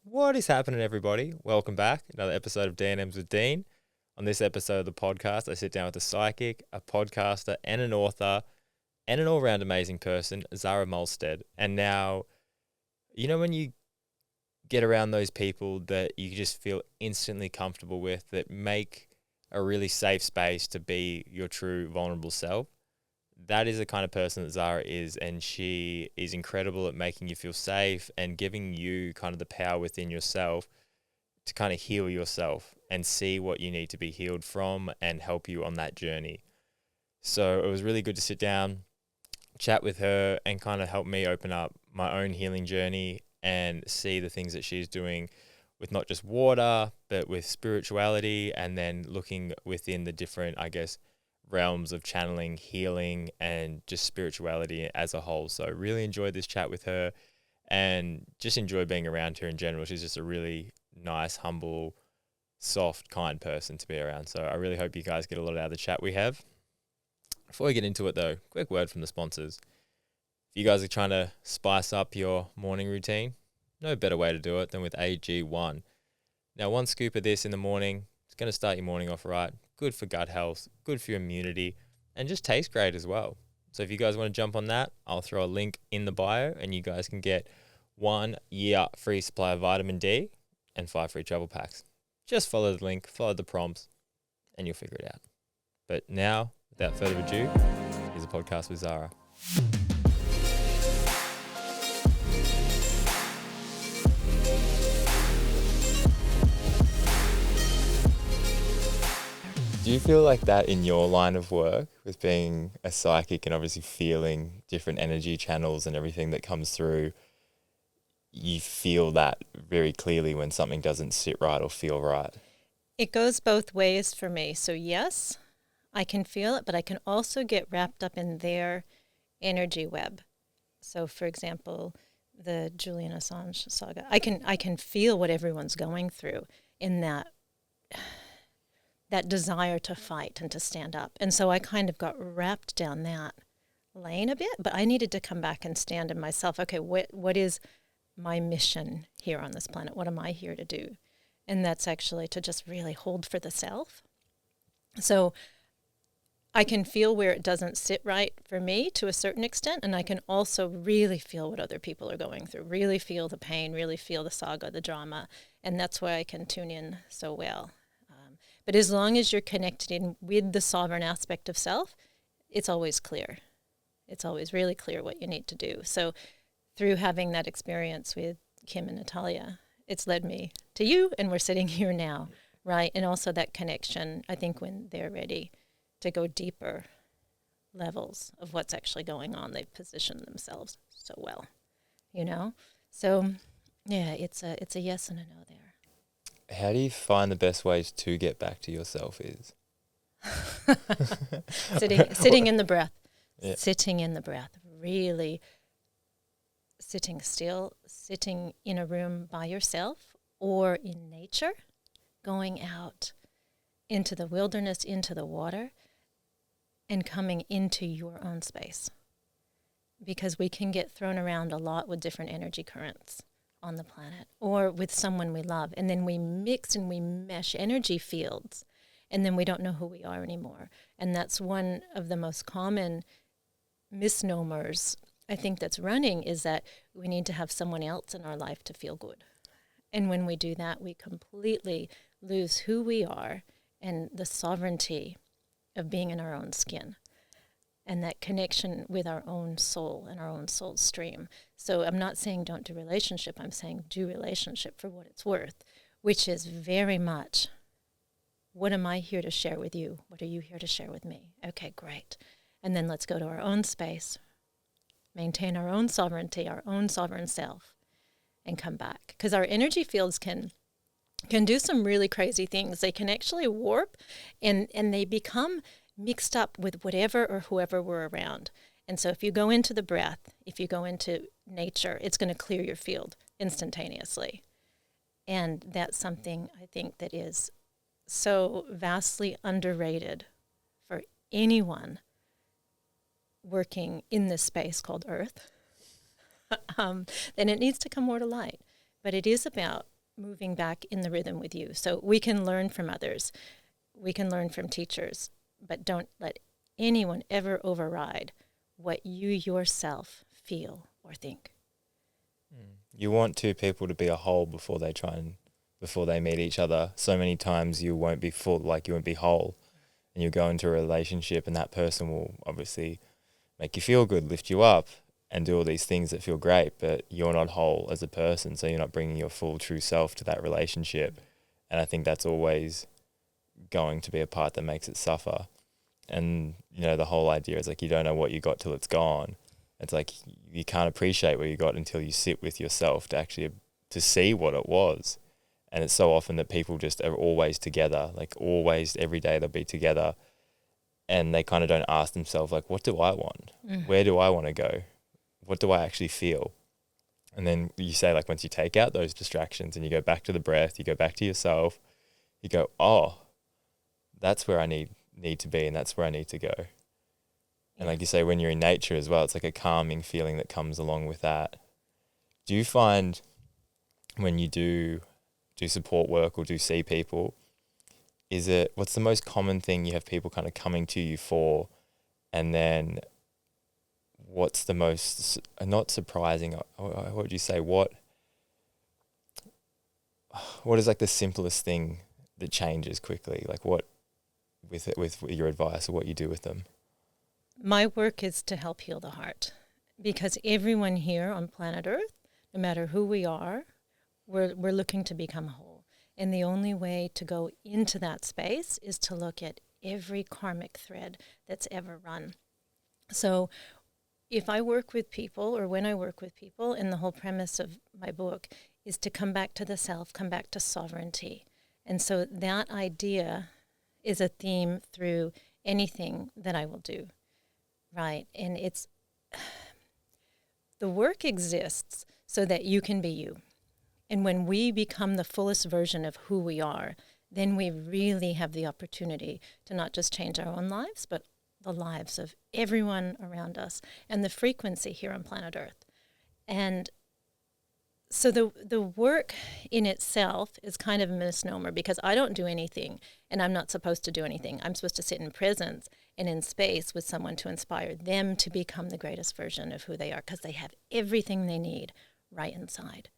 What is happening, everybody? Welcome back. Another episode of D&Ms with Dean. On this episode of the podcast, I sit down with a psychic, a podcaster, and an author, and an all-round amazing person, Zarah Mahlstedt. And now, you know when you get around those people that you just feel instantly comfortable with, that make a really safe space to be your true vulnerable self? That is the kind of person that Zarah is, and she is incredible at making you feel safe and giving you kind of the power within yourself to kind of heal yourself and see what you need to be healed from and help you on that journey. So it was really good to sit down, chat with her, and kind of help me open up my own healing journey and see the things that she's doing with not just water, but with spirituality, and then looking within the different, realms of channeling, healing, and just spirituality as a whole. So really enjoyed this chat with her and just enjoy being around her in general. She's just a really nice, humble, soft, kind person to be around. So I really hope you guys get a lot out of the chat we have. Before we get into it though, quick word from the sponsors. If you guys are trying to spice up your morning routine, no better way to do it than with AG1. Now, one scoop of this in the morning, it's going to start your morning off right. Good for gut health, good for your immunity, and just tastes great as well. So if you guys want to jump on that, I'll throw a link in the bio and you guys can get 1 year free supply of vitamin D and 5 free travel packs. Just follow the link, follow the prompts, and you'll figure it out. But now, without further ado, here's a podcast with Zarah. Do you feel like that in your line of work with being a psychic and obviously feeling different energy channels and everything that comes through? You feel that very clearly when something doesn't sit right or feel right? It goes both ways for me. So yes, I can feel it, but I can also get wrapped up in their energy web. So for example, the Julian Assange saga, I can feel what everyone's going through in that desire to fight and to stand up. And so I kind of got wrapped down that lane a bit, but I needed to come back and stand in myself. Okay, what is my mission here on this planet? What am I here to do? And that's actually to just really hold for the self. So I can feel where it doesn't sit right for me to a certain extent, and I can also really feel what other people are going through, really feel the pain, really feel the saga, the drama, and that's why I can tune in so well. But as long as you're connected in with the sovereign aspect of self, it's always clear. It's always really clear what you need to do. So through having that experience with Kim and Natalia, it's led me to you, and we're sitting here now, right? And also that connection, I think when they're ready to go deeper levels of what's actually going on, they've positioned themselves so well, you know? So yeah, it's a yes and a no there. How do you find the best ways to get back to yourself is? Sitting in the breath. Yeah. Sitting in the breath. Really sitting still, sitting in a room by yourself or in nature, going out into the wilderness, into the water, and coming into your own space. Because we can get thrown around a lot with different energy currents on the planet or with someone we love, and then we mix and we mesh energy fields, and then we don't know who we are anymore. And that's one of the most common misnomers I think that's running, is that we need to have someone else in our life to feel good. And when we do that, we completely lose who we are and the sovereignty of being in our own skin, and that connection with our own soul and our own soul stream. So I'm not saying don't do relationship. I'm saying do relationship for what it's worth, which is very much, what am I here to share with you? What are you here to share with me? Okay, great. And then let's go to our own space, maintain our own sovereignty, our own sovereign self, and come back. Because our energy fields can do some really crazy things. They can actually warp, and they become mixed up with whatever or whoever we're around. And so if you go into the breath, if you go into nature, it's going to clear your field instantaneously. And that's something I think that is so vastly underrated for anyone working in this space called Earth. Then it needs to come more to light. But it is about moving back in the rhythm with you. So we can learn from others, we can learn from teachers, but don't let anyone ever override what you yourself feel or think. You want two people to be a whole before they meet each other. So many times you won't be full, like you won't be whole, and you go into a relationship and that person will obviously make you feel good, lift you up, and do all these things that feel great, but you're not whole as a person, so you're not bringing your full true self to that relationship. And I think that's always going to be a part that makes it suffer. And, the whole idea is like you don't know what you got till it's gone. It's like you can't appreciate what you got until you sit with yourself to see what it was. And it's so often that people just are always together, like always every day they'll be together, and they kind of don't ask themselves, like, what do I want? Where do I want to go? What do I actually feel? And then you say, like, once you take out those distractions and you go back to the breath, you go back to yourself, you go, oh, that's where I need to be, and that's where I need to go. And like you say, when you're in nature as well, it's like a calming feeling that comes along with that. Do you find when you do support work or do see people, what's the most common thing you have people kind of coming to you for? And then what's the most, not surprising, what would you say, what is like the simplest thing that changes quickly? Like what, with your advice or what you do with them? My work is to help heal the heart, because everyone here on planet Earth, no matter who we are, we're looking to become whole. And the only way to go into that space is to look at every karmic thread that's ever run. So if I work with people, or when I work with people, and the whole premise of my book is to come back to the self, come back to sovereignty. And so that idea is a theme through anything that I will do, right? And the work exists so that you can be you. And when we become the fullest version of who we are, then we really have the opportunity to not just change our own lives, but the lives of everyone around us and the frequency here on planet Earth. And so the work in itself is kind of a misnomer, because I don't do anything, and I'm not supposed to do anything. I'm supposed to sit in presence and in space with someone to inspire them to become the greatest version of who they are, because they have everything they need right inside.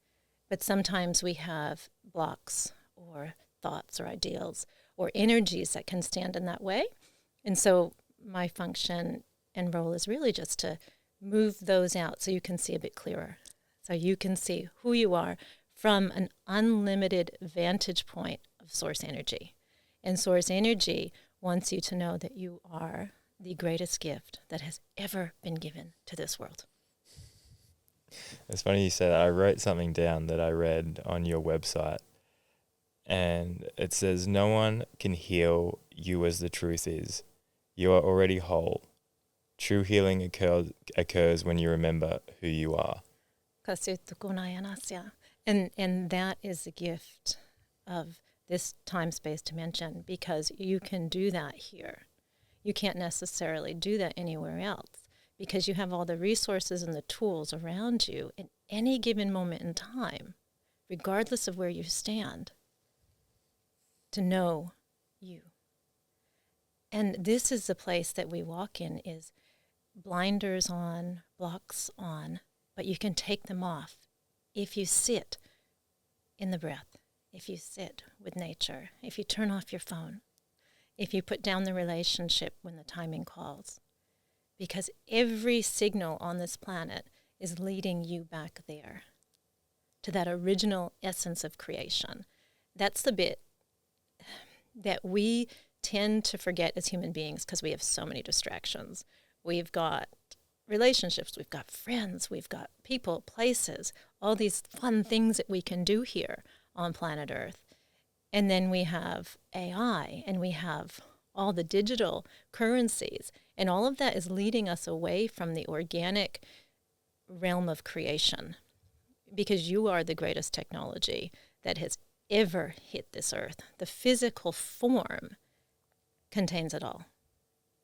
But sometimes we have blocks or thoughts or ideals or energies that can stand in that way. And so my function and role is really just to move those out so you can see a bit clearer. So you can see who you are from an unlimited vantage point of source energy. And source energy wants you to know that you are the greatest gift that has ever been given to this world. It's funny you said that. I wrote something down that I read on your website, and it says, no one can heal you as the truth is. You are already whole. True healing occurs when you remember who you are. And that is the gift of this time-space dimension, because you can do that here. You can't necessarily do that anywhere else, because you have all the resources and the tools around you in any given moment in time, regardless of where you stand, to know you. And this is the place that we walk in, is blinders on, blocks on, but you can take them off if you sit in the breath, if you sit with nature, if you turn off your phone, if you put down the relationship when the timing calls. Because every signal on this planet is leading you back there, to that original essence of creation. That's the bit that we tend to forget as human beings, because we have so many distractions. We've got relationships, we've got friends, we've got people, places, all these fun things that we can do here on planet Earth. And then we have AI, and we have all the digital currencies, and all of that is leading us away from the organic realm of creation, because you are the greatest technology that has ever hit this earth. The physical form contains it all.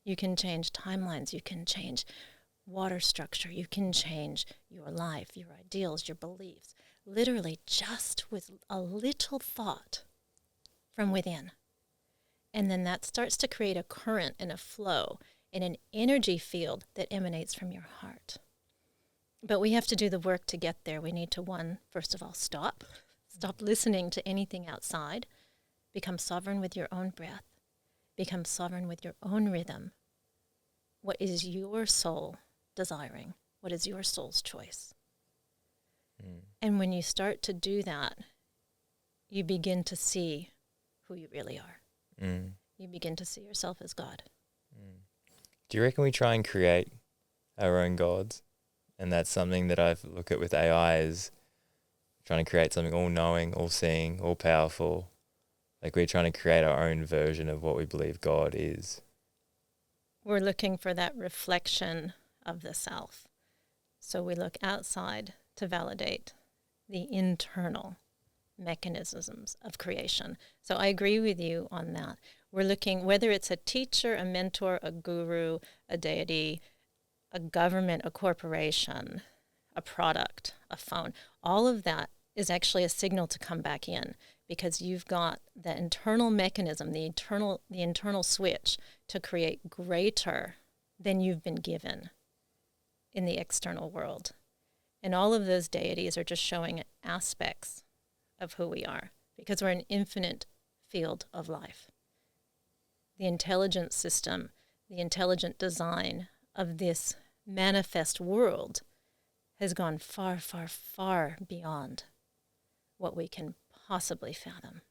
You can change timelines, you can change water structure, you can change your life, your ideals, your beliefs. literally just with a little thought from within. And then that starts to create a current and a flow in an energy field that emanates from your heart. But we have to do the work to get there. We need to, first of all, stop listening to anything outside, become sovereign with your own breath, become sovereign with your own rhythm. What is your soul desiring? What is your soul's choice? And when you start to do that, you begin to see who you really are. You begin to see yourself as God. Do you reckon we try and create our own gods? And that's something that I've looked at with AI is trying to create something all-knowing, all-seeing, all-powerful. Like we're trying to create our own version of what we believe God is. We're looking for that reflection of the self. So we look outside to validate the internal mechanisms of creation. So I agree with you on that. We're looking, whether it's a teacher, a mentor, a guru, a deity, a government, a corporation, a product, a phone, all of that is actually a signal to come back in, because you've got the internal mechanism, the internal switch to create greater than you've been given in the external world. And all of those deities are just showing aspects of who we are, because we're an infinite field of life. The intelligent system, the intelligent design of this manifest world has gone far, far, far beyond what we can possibly fathom.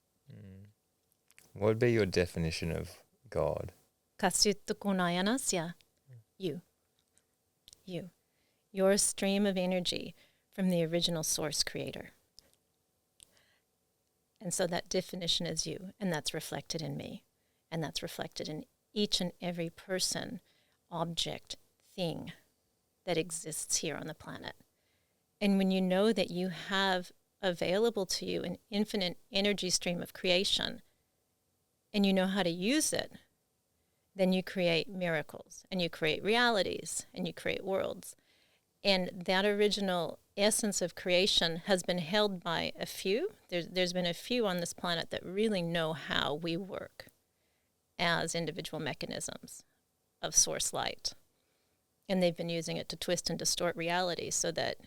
What would be your definition of God? Kasuttukunayanasya, you. Your stream of energy from the original source creator. And so that definition is you, and that's reflected in me, and that's reflected in each and every person, object, thing that exists here on the planet. And when you know that you have available to you an infinite energy stream of creation, and you know how to use it, then you create miracles, and you create realities, and you create worlds. And that original essence of creation has been held by a few. There's been a few on this planet that really know how we work as individual mechanisms of source light. And they've been using it to twist and distort reality so that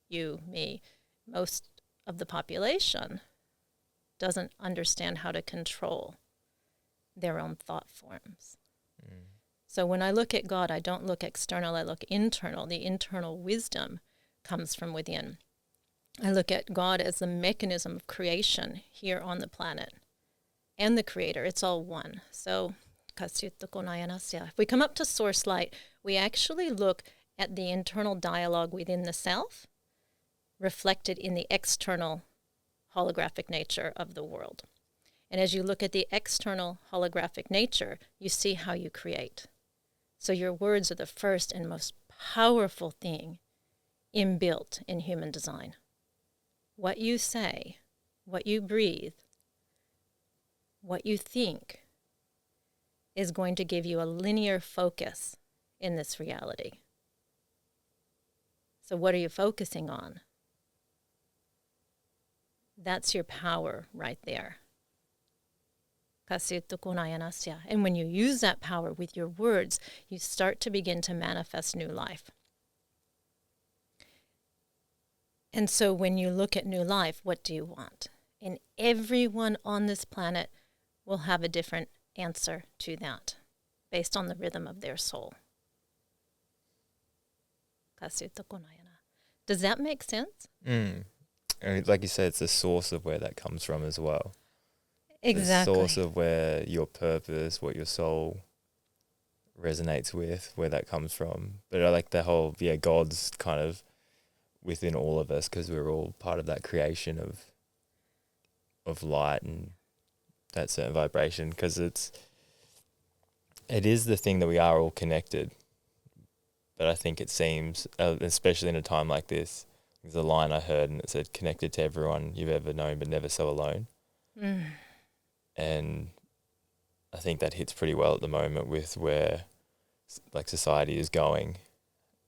you, me, most of the population doesn't understand how to control their own thought forms. So when I look at God, I don't look external, I look internal. The internal wisdom comes from within. I look at God as the mechanism of creation here on the planet and the creator. It's all one. So, if we come up to source light, we actually look at the internal dialogue within the self reflected in the external holographic nature of the world. And as you look at the external holographic nature, you see how you create. So your words are the first and most powerful thing inbuilt in human design. What you say, what you breathe, what you think is going to give you a linear focus in this reality. So what are you focusing on? That's your power right there. And when you use that power with your words, you start to begin to manifest new life. And so when you look at new life, what do you want? And everyone on this planet will have a different answer to that based on the rhythm of their soul. Does that make sense? And like you said, it's the source of where that comes from as well. Exactly. The source of where your purpose, what your soul resonates with, where that comes from. But I like the whole, God's kind of within all of us, because we're all part of that creation of light and that certain vibration, because it is the thing that we are all connected. But I think it seems, especially in a time like this, there's a line I heard and it said, connected to everyone you've ever known, but never so alone. And I think that hits pretty well at the moment with where society is going,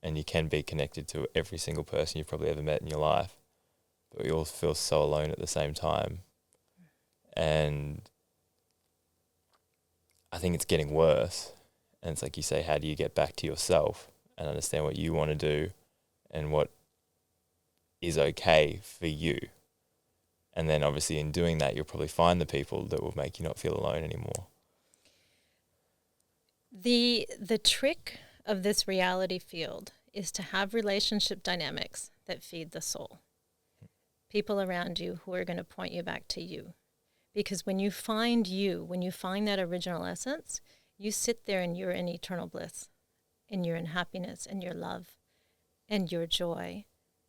and you can be connected to every single person you've probably ever met in your life, but we all feel so alone at the same time. And I think it's getting worse. And it's like you say, how do you get back to yourself and understand what you want to do and what is okay for you? And then obviously in doing that, you'll probably find the people that will make you not feel alone anymore. The trick of this reality field is to have relationship dynamics that feed the soul. People around you who are going to point you back to you. Because when you find that original essence, you sit there and you're in eternal bliss, and you're in happiness, and your love, and your joy,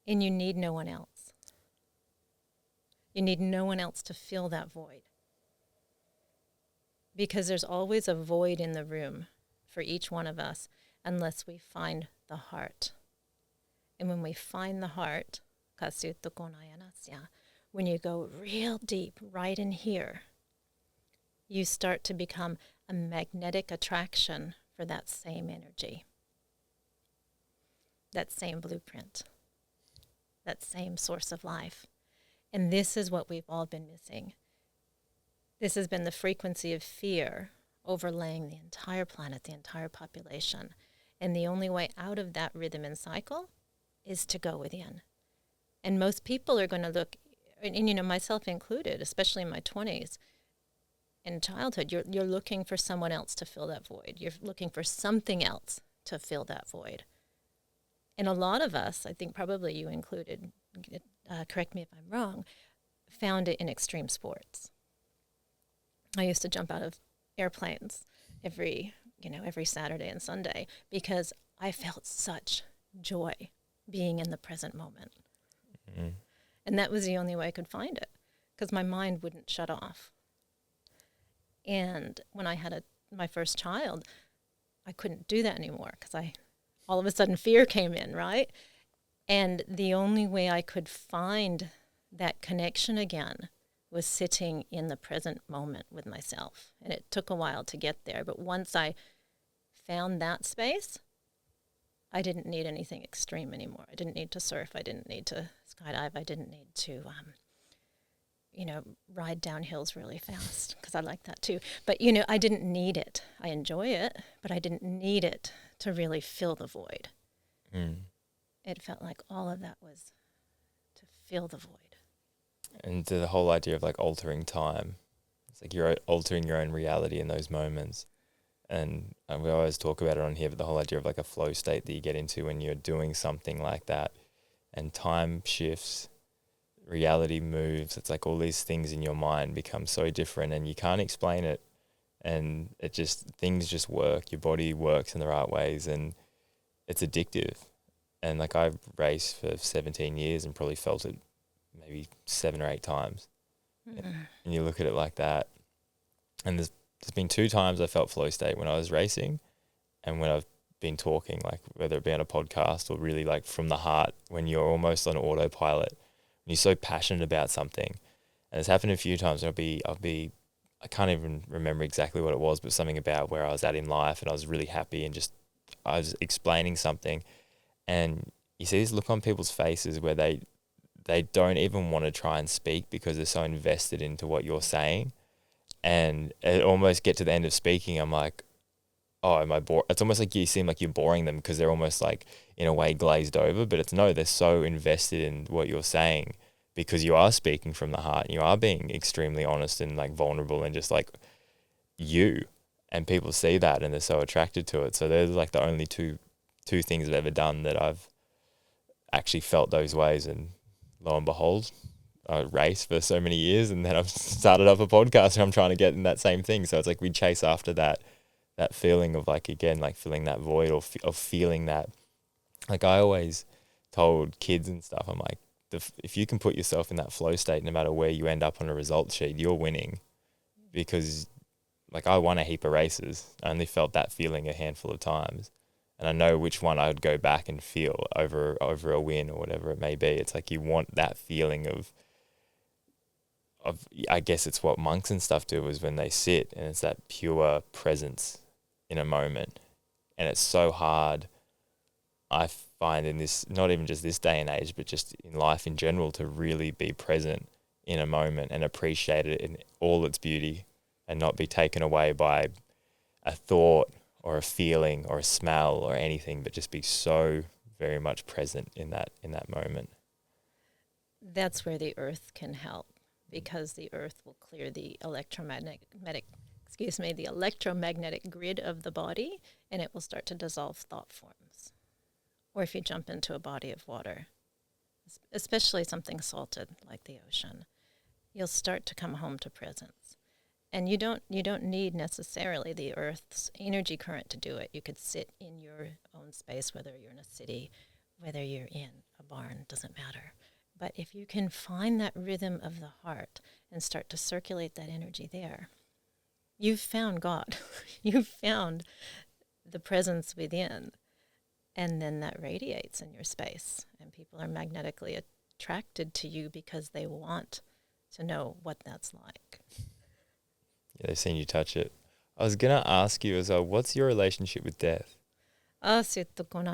and you need no one else. You need no one else to fill that void. Because there's always a void in the room for each one of us unless we find the heart. And when we find the heart, when you go real deep right in here, you start to become a magnetic attraction for that same energy, that same blueprint, that same source of life. And this is what we've all been missing. This has been the frequency of fear overlaying the entire planet, the entire population. And the only way out of that rhythm and cycle is to go within. And most people are going to look, and myself included, especially in my 20s, in childhood, you're looking for someone else to fill that void. You're looking for something else to fill that void. And a lot of us, I think probably you included, correct me if I'm wrong, found it in extreme sports. I used to jump out of airplanes every Saturday and Sunday because I felt such joy being in the present moment. Mm-hmm. And that was the only way I could find it because my mind wouldn't shut off. And when I had my first child, I couldn't do that anymore because all of a sudden fear came in, right? And the only way I could find that connection again was sitting in the present moment with myself. And it took a while to get there. But once I found that space, I didn't need anything extreme anymore. I didn't need to surf. I didn't need to skydive. I didn't need to, ride down hills really fast because I like that too. But, I didn't need it. I enjoy it, but I didn't need it to really fill the void. Mm. It felt like all of that was to fill the void. And the whole idea of like altering time, it's like you're altering your own reality in those moments. And we always talk about it on here, but the whole idea of like a flow state that you get into when you're doing something like that, and time shifts, reality moves. It's like all these things in your mind become so different and you can't explain it. And things just work. Your body works in the right ways and it's addictive. And like I've raced for 17 years and probably felt it maybe 7 or 8 times. And you look at it like that. And there's been 2 times I felt flow state when I was racing and when I've been talking, like whether it be on a podcast or really like from the heart, when you're almost on autopilot, when you're so passionate about something. And it's happened a few times. I can't even remember exactly what it was, but something about where I was at in life and I was really happy and I was explaining something. And you see this look on people's faces where they don't even want to try and speak because they're so invested into what you're saying. And it almost get to the end of speaking, I'm like, oh, am I bored? It's almost like you seem like you're boring them because they're almost like in a way glazed over, but they're so invested in what you're saying because you are speaking from the heart. You are being extremely honest and like vulnerable and just like you, and people see that and they're so attracted to it. So they're like the only two things I've ever done that I've actually felt those ways. And lo and behold, I raced for so many years and then I've started up a podcast and I'm trying to get in that same thing. So it's like we chase after that feeling of like, again, like filling that void of feeling that. Like I always told kids and stuff, I'm like, if you can put yourself in that flow state, no matter where you end up on a result sheet, you're winning. Because like I won a heap of races. I only felt that feeling a handful of times. And I know which one I would go back and feel over a win or whatever it may be. It's like you want that feeling of I guess it's what monks and stuff do, is when they sit and it's that pure presence in a moment. And it's so hard I find in this, not even just this day and age, but just in life in general, to really be present in a moment and appreciate it in all its beauty and not be taken away by a thought or a feeling or a smell or anything, but just be so very much present in that moment. That's where the earth can help, because the earth will clear the electromagnetic grid of the body, and it will start to dissolve thought forms. Or if you jump into a body of water, especially something salted like the ocean, you'll start to come home to presence. And you don't need necessarily the earth's energy current to do it. You could sit in your own space, whether you're in a city, whether you're in a barn, doesn't matter. But if you can find that rhythm of the heart and start to circulate that energy there, you've found God. You've found the presence within. And then that radiates in your space. And people are magnetically attracted to you because they want to know what that's like. Yeah, they've seen you touch it. I was going to ask you as well, what's your relationship with death? Death and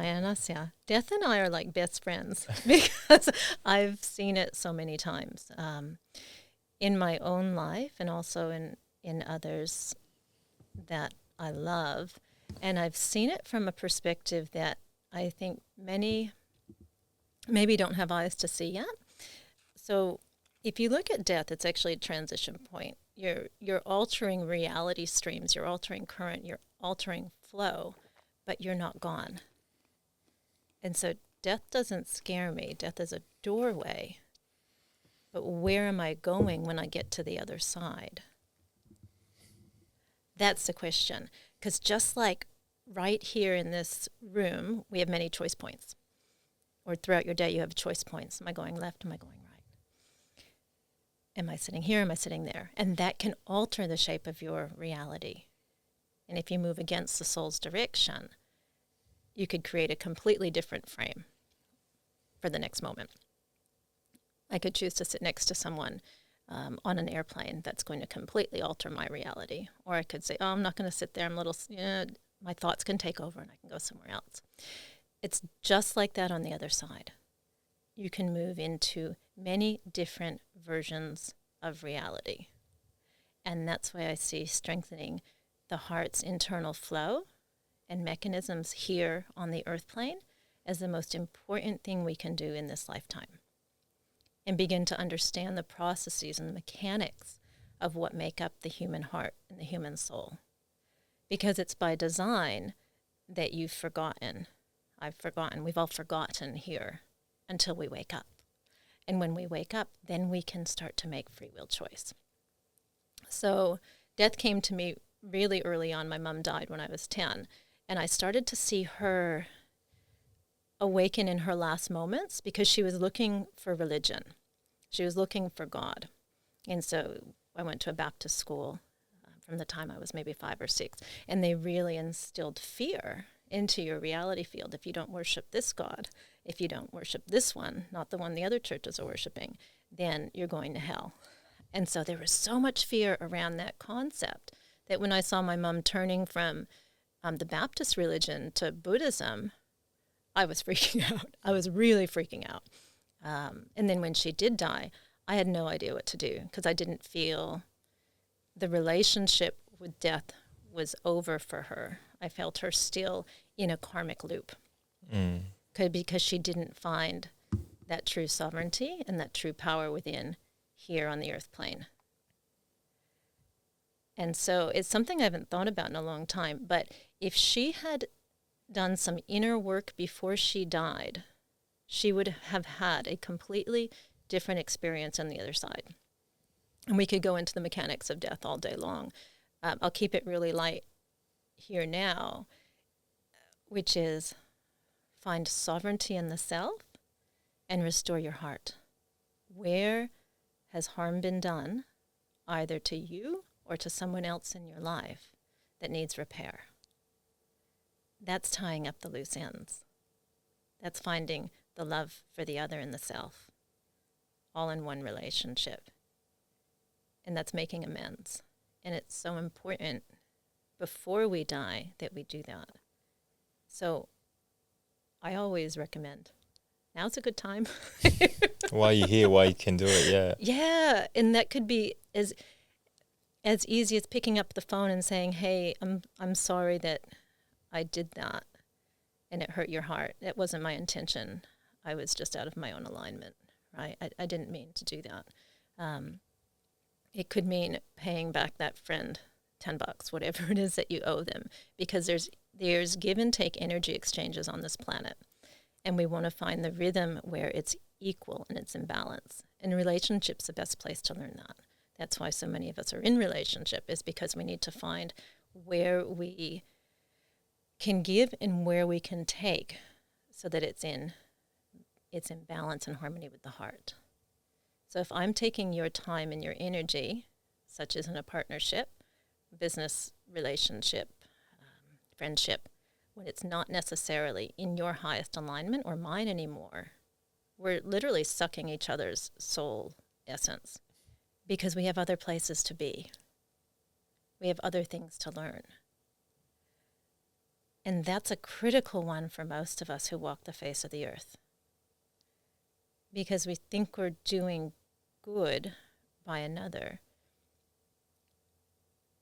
I are like best friends because I've seen it so many times in my own life and also in others that I love. And I've seen it from a perspective that I think many maybe don't have eyes to see yet. So if you look at death, it's actually a transition point. You're altering reality streams, you're altering current, you're altering flow, but you're not gone. And so death doesn't scare me. Death is a doorway. But where am I going when I get to the other side? That's the question. Because just like right here in this room, we have many choice points. Or throughout your day, you have choice points. Am I going left? Am I going right? Am I sitting here? Am I sitting there? And that can alter the shape of your reality. And if you move against the soul's direction, you could create a completely different frame for the next moment. I could choose to sit next to someone on an airplane that's going to completely alter my reality. Or I could say, oh, I'm not going to sit there. My thoughts can take over and I can go somewhere else. It's just like that on the other side. You can move into many different versions of reality. And that's why I see strengthening the heart's internal flow and mechanisms here on the earth plane as the most important thing we can do in this lifetime. And begin to understand the processes and the mechanics of what make up the human heart and the human soul. Because it's by design that you've forgotten. I've forgotten. We've all forgotten here until we wake up. And when we wake up, then we can start to make free will choice. So death came to me really early on. My mom died when I was 10. And I started to see her awaken in her last moments because she was looking for religion. She was looking for God. And so I went to a Baptist school from the time I was maybe 5 or 6. And they really instilled fear into your reality field. If you don't worship this God, if you don't worship this one, not the one the other churches are worshiping, then you're going to hell. And so there was so much fear around that concept that when I saw my mom turning from the Baptist religion to Buddhism, I was freaking out. I was really freaking out. And then when she did die, I had no idea what to do because I didn't feel the relationship with death was over for her. I felt her still in a karmic loop because she didn't find that true sovereignty and that true power within here on the earth plane. And so it's something I haven't thought about in a long time. But if she had done some inner work before she died, she would have had a completely different experience on the other side. And we could go into the mechanics of death all day long. I'll keep it really light here now, which is find sovereignty in the self and restore your heart. Where has harm been done, either to you or to someone else in your life that needs repair? That's tying up the loose ends. That's finding the love for the other and the self, all in one relationship. And that's making amends. And it's so important before we die that we do that. So I always recommend, now's a good time. While you're here, while you can do it, yeah. Yeah, and that could be as easy as picking up the phone and saying, "Hey, I'm sorry that I did that and it hurt your heart. It wasn't my intention. I was just out of my own alignment, right? I didn't mean to do that." It could mean paying back that friend $10, whatever it is that you owe them, because there's give and take energy exchanges on this planet, and we want to find the rhythm where it's equal and it's in balance. And relationship's the best place to learn that. That's why so many of us are in relationship, is because we need to find where we can give and where we can take, so that it's in balance and harmony with the heart. So if I'm taking your time and your energy, such as in a partnership, business relationship, friendship, when it's not necessarily in your highest alignment or mine anymore, we're literally sucking each other's soul essence, because we have other places to be. We have other things to learn. And that's a critical one for most of us who walk the face of the earth, because we think we're doing good by another,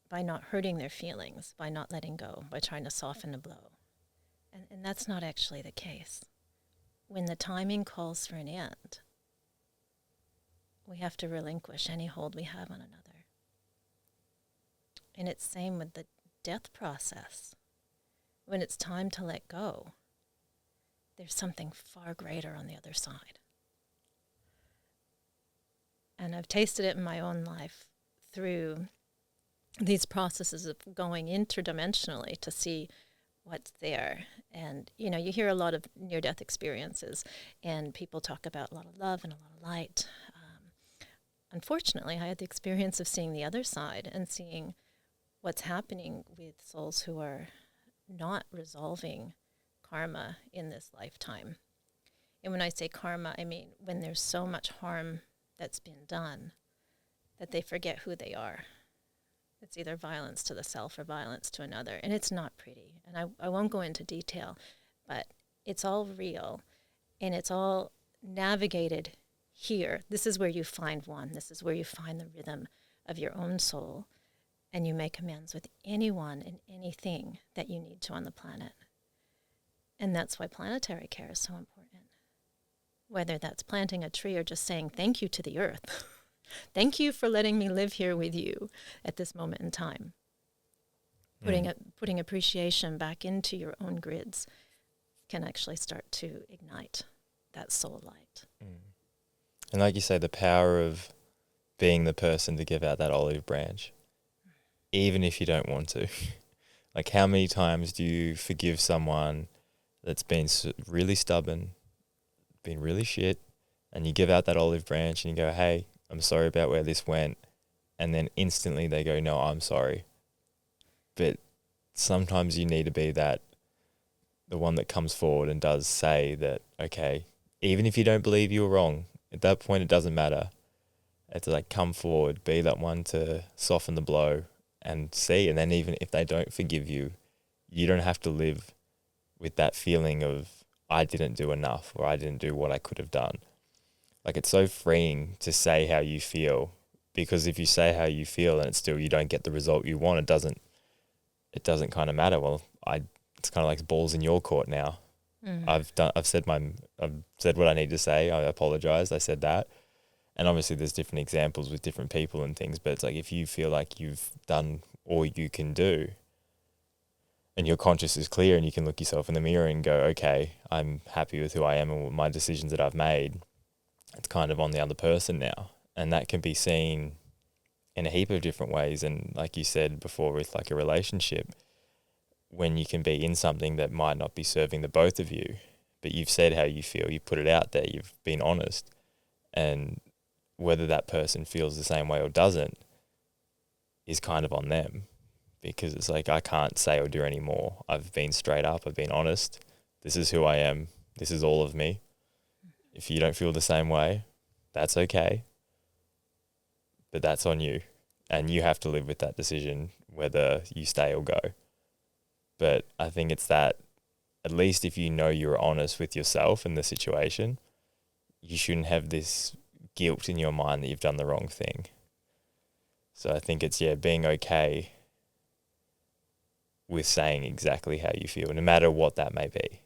by not hurting their feelings, by not letting go, by trying to soften the blow. And that's not actually the case. When the timing calls for an end, we have to relinquish any hold we have on another. And it's same with the death process. When it's time to let go, there's something far greater on the other side. And I've tasted it in my own life through these processes of going interdimensionally to see what's there. And, you know, you hear a lot of near-death experiences, and people talk about a lot of love and a lot of light. Unfortunately, I had the experience of seeing the other side and seeing what's happening with souls who are not resolving karma in this lifetime. And when I say karma, I mean when there's so much harm that's been done that they forget who they are. It's either violence to the self or violence to another. And it's not pretty. And I won't go into detail, but it's all real, and it's all navigated here. This is where you find one. This is where you find the rhythm of your own soul, and you make amends with anyone and anything that you need to on the planet. And that's why planetary care is so important. Whether that's planting a tree or just saying thank you to the earth. Thank you for letting me live here with you at this moment in time. Putting appreciation back into your own grids can actually start to ignite that soul light. And like you say, the power of being the person to give out that olive branch, even if you don't want to. Like, how many times do you forgive someone that's been really stubborn, been really shit, and you give out that olive branch and you go, hey, I'm sorry about where this went, and then instantly they go, no, I'm sorry. But sometimes you need to be the one that comes forward and does say that, okay, even if you don't believe you were wrong, at that point it doesn't matter. It's like, come forward, be that one to soften the blow and see. And then even if they don't forgive you, you don't have to live with that feeling of, I didn't do enough, or I didn't do what I could have done. Like, it's so freeing to say how you feel, because if you say how you feel and it's still, you don't get the result you want, it doesn't kind of matter. Well, it's kind of like balls in your court now. I've said what I need to say. I apologized. I said that. And obviously there's different examples with different people and things, but it's like, if you feel like you've done all you can do and your conscience is clear and you can look yourself in the mirror and go, okay, I'm happy with who I am and my decisions that I've made, it's kind of on the other person now. And that can be seen in a heap of different ways. And like you said before, with like a relationship, when you can be in something that might not be serving the both of you, but you've said how you feel, you put it out there, you've been honest, and whether that person feels the same way or doesn't is kind of on them, because it's like, I can't say or do any more. I've been straight up, I've been honest. This is who I am. This is all of me. If you don't feel the same way, that's okay. But that's on you. And you have to live with that decision, whether you stay or go. But I think it's that at least if you know you're honest with yourself and the situation, you shouldn't have this guilt in your mind that you've done the wrong thing. So I think it's, being okay with saying exactly how you feel, no matter what that may be,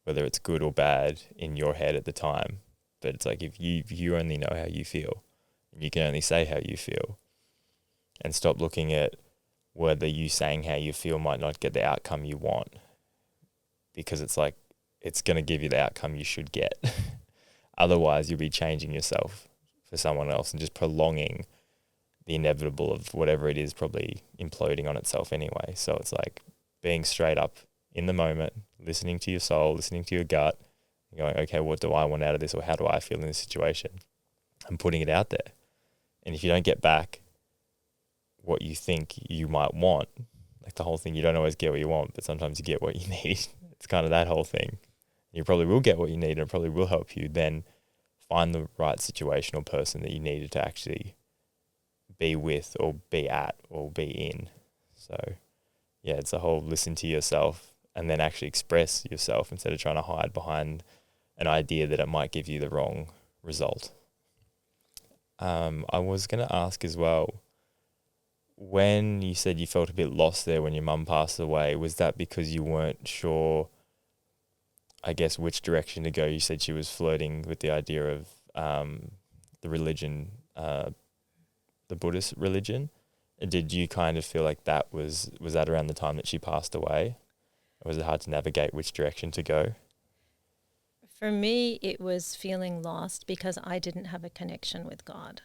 whether it's good or bad in your head at the time. But it's like if you only know how you feel, and you can only say how you feel, and stop looking at whether you saying how you feel might not get the outcome you want, because it's like it's going to give you the outcome you should get. Otherwise, you'll be changing yourself for someone else and just prolonging the inevitable of whatever it is probably imploding on itself anyway. So it's like being straight up in the moment, listening to your soul, listening to your gut, and going, okay, what do I want out of this, or how do I feel in this situation? And putting it out there. And if you don't get back what you think you might want, like the whole thing, you don't always get what you want, but sometimes you get what you need. It's kind of that whole thing. You probably will get what you need, and it probably will help you then find the right situation or person that you needed to actually be with or be at or be in. So it's a whole listen to yourself and then actually express yourself instead of trying to hide behind an idea that it might give you the wrong result. I was going to ask as well, when you said you felt a bit lost there when your mum passed away, was that because you weren't sure, I guess, which direction to go? You said she was flirting with the idea of the religion, the Buddhist religion. Did you kind of feel like that was that around the time that she passed away? Or was it hard to navigate which direction to go? For me, it was feeling lost because I didn't have a connection with God.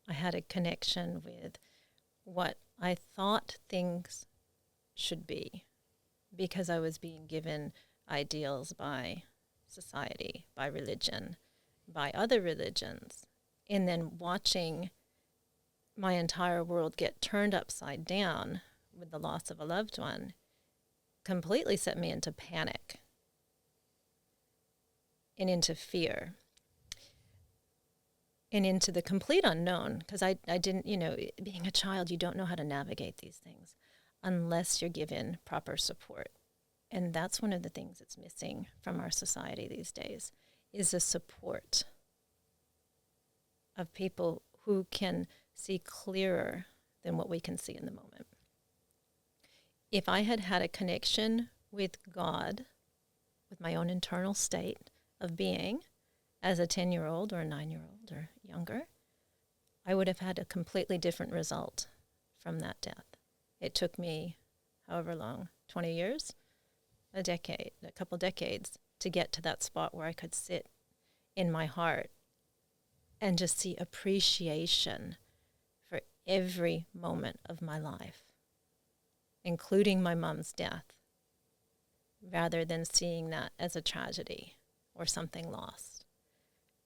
I had a connection with what I thought things should be because I was being given ideals by society, by religion, by other religions, and then watching my entire world get turned upside down with the loss of a loved one completely set me into panic and into fear and into the complete unknown, because I didn't, being a child, you don't know how to navigate these things unless you're given proper support. And that's one of the things that's missing from our society these days, is the support of people who can see clearer than what we can see in the moment. If I had had a connection with God, with my own internal state of being, as a 10-year-old or a 9-year-old or younger, I would have had a completely different result from that death. It took me however long, 20 years, a decade, a couple decades, to get to that spot where I could sit in my heart and just see appreciation for every moment of my life, including my mom's death, rather than seeing that as a tragedy or something lost.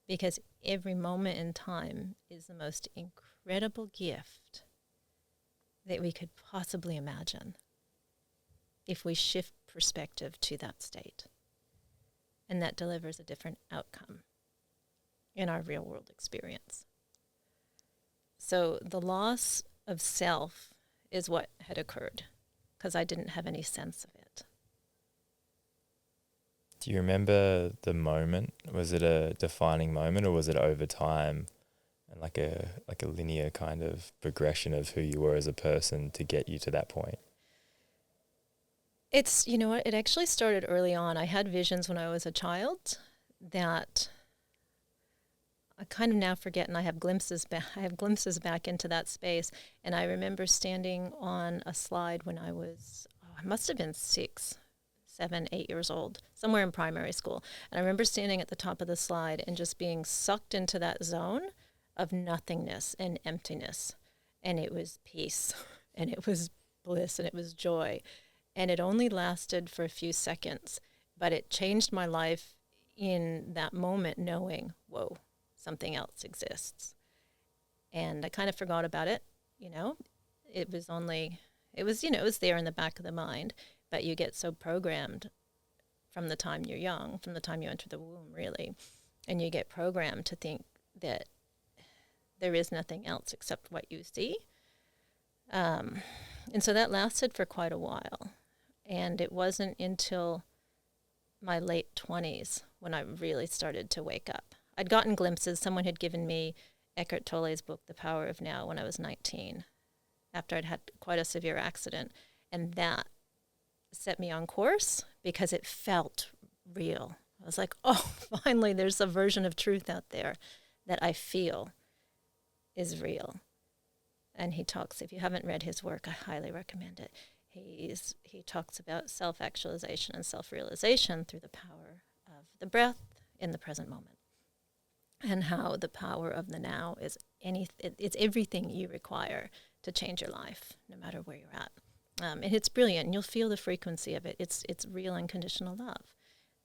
Because every moment in time is the most incredible gift that we could possibly imagine if we shift perspective to that state. And that delivers a different outcome in our real world experience. So the loss of self is what had occurred because I didn't have any sense of it. Do you remember the moment? Was it a defining moment, or was it over time and like a linear kind of progression of who you were as a person to get you to that point? It's, it actually started early on. I had visions when I was a child that I kind of now forget, and I have glimpses back into that space. And I remember standing on a slide when I was, I must have been 6, 7, 8 years old, somewhere in primary school. And I remember standing at the top of the slide and just being sucked into that zone of nothingness and emptiness. And it was peace, and it was bliss, and it was joy. And it only lasted for a few seconds, but it changed my life in that moment, knowing, whoa, something else exists. And I kind of forgot about it, It was there in the back of the mind, but you get so programmed from the time you're young, from the time you enter the womb, really, and you get programmed to think that there is nothing else except what you see. And so that lasted for quite a while. And it wasn't until my late 20s when I really started to wake up. I'd gotten glimpses. Someone had given me Eckhart Tolle's book, The Power of Now, when I was 19, after I'd had quite a severe accident. And that set me on course because it felt real. I was like, oh, finally, there's a version of truth out there that I feel is real. And he talks, if you haven't read his work, I highly recommend it. He talks about self-actualization and self-realization through the power of the breath in the present moment, and how the power of the now is it's everything you require to change your life, no matter where you're at. And it's brilliant, and you'll feel the frequency of it. It's real unconditional love.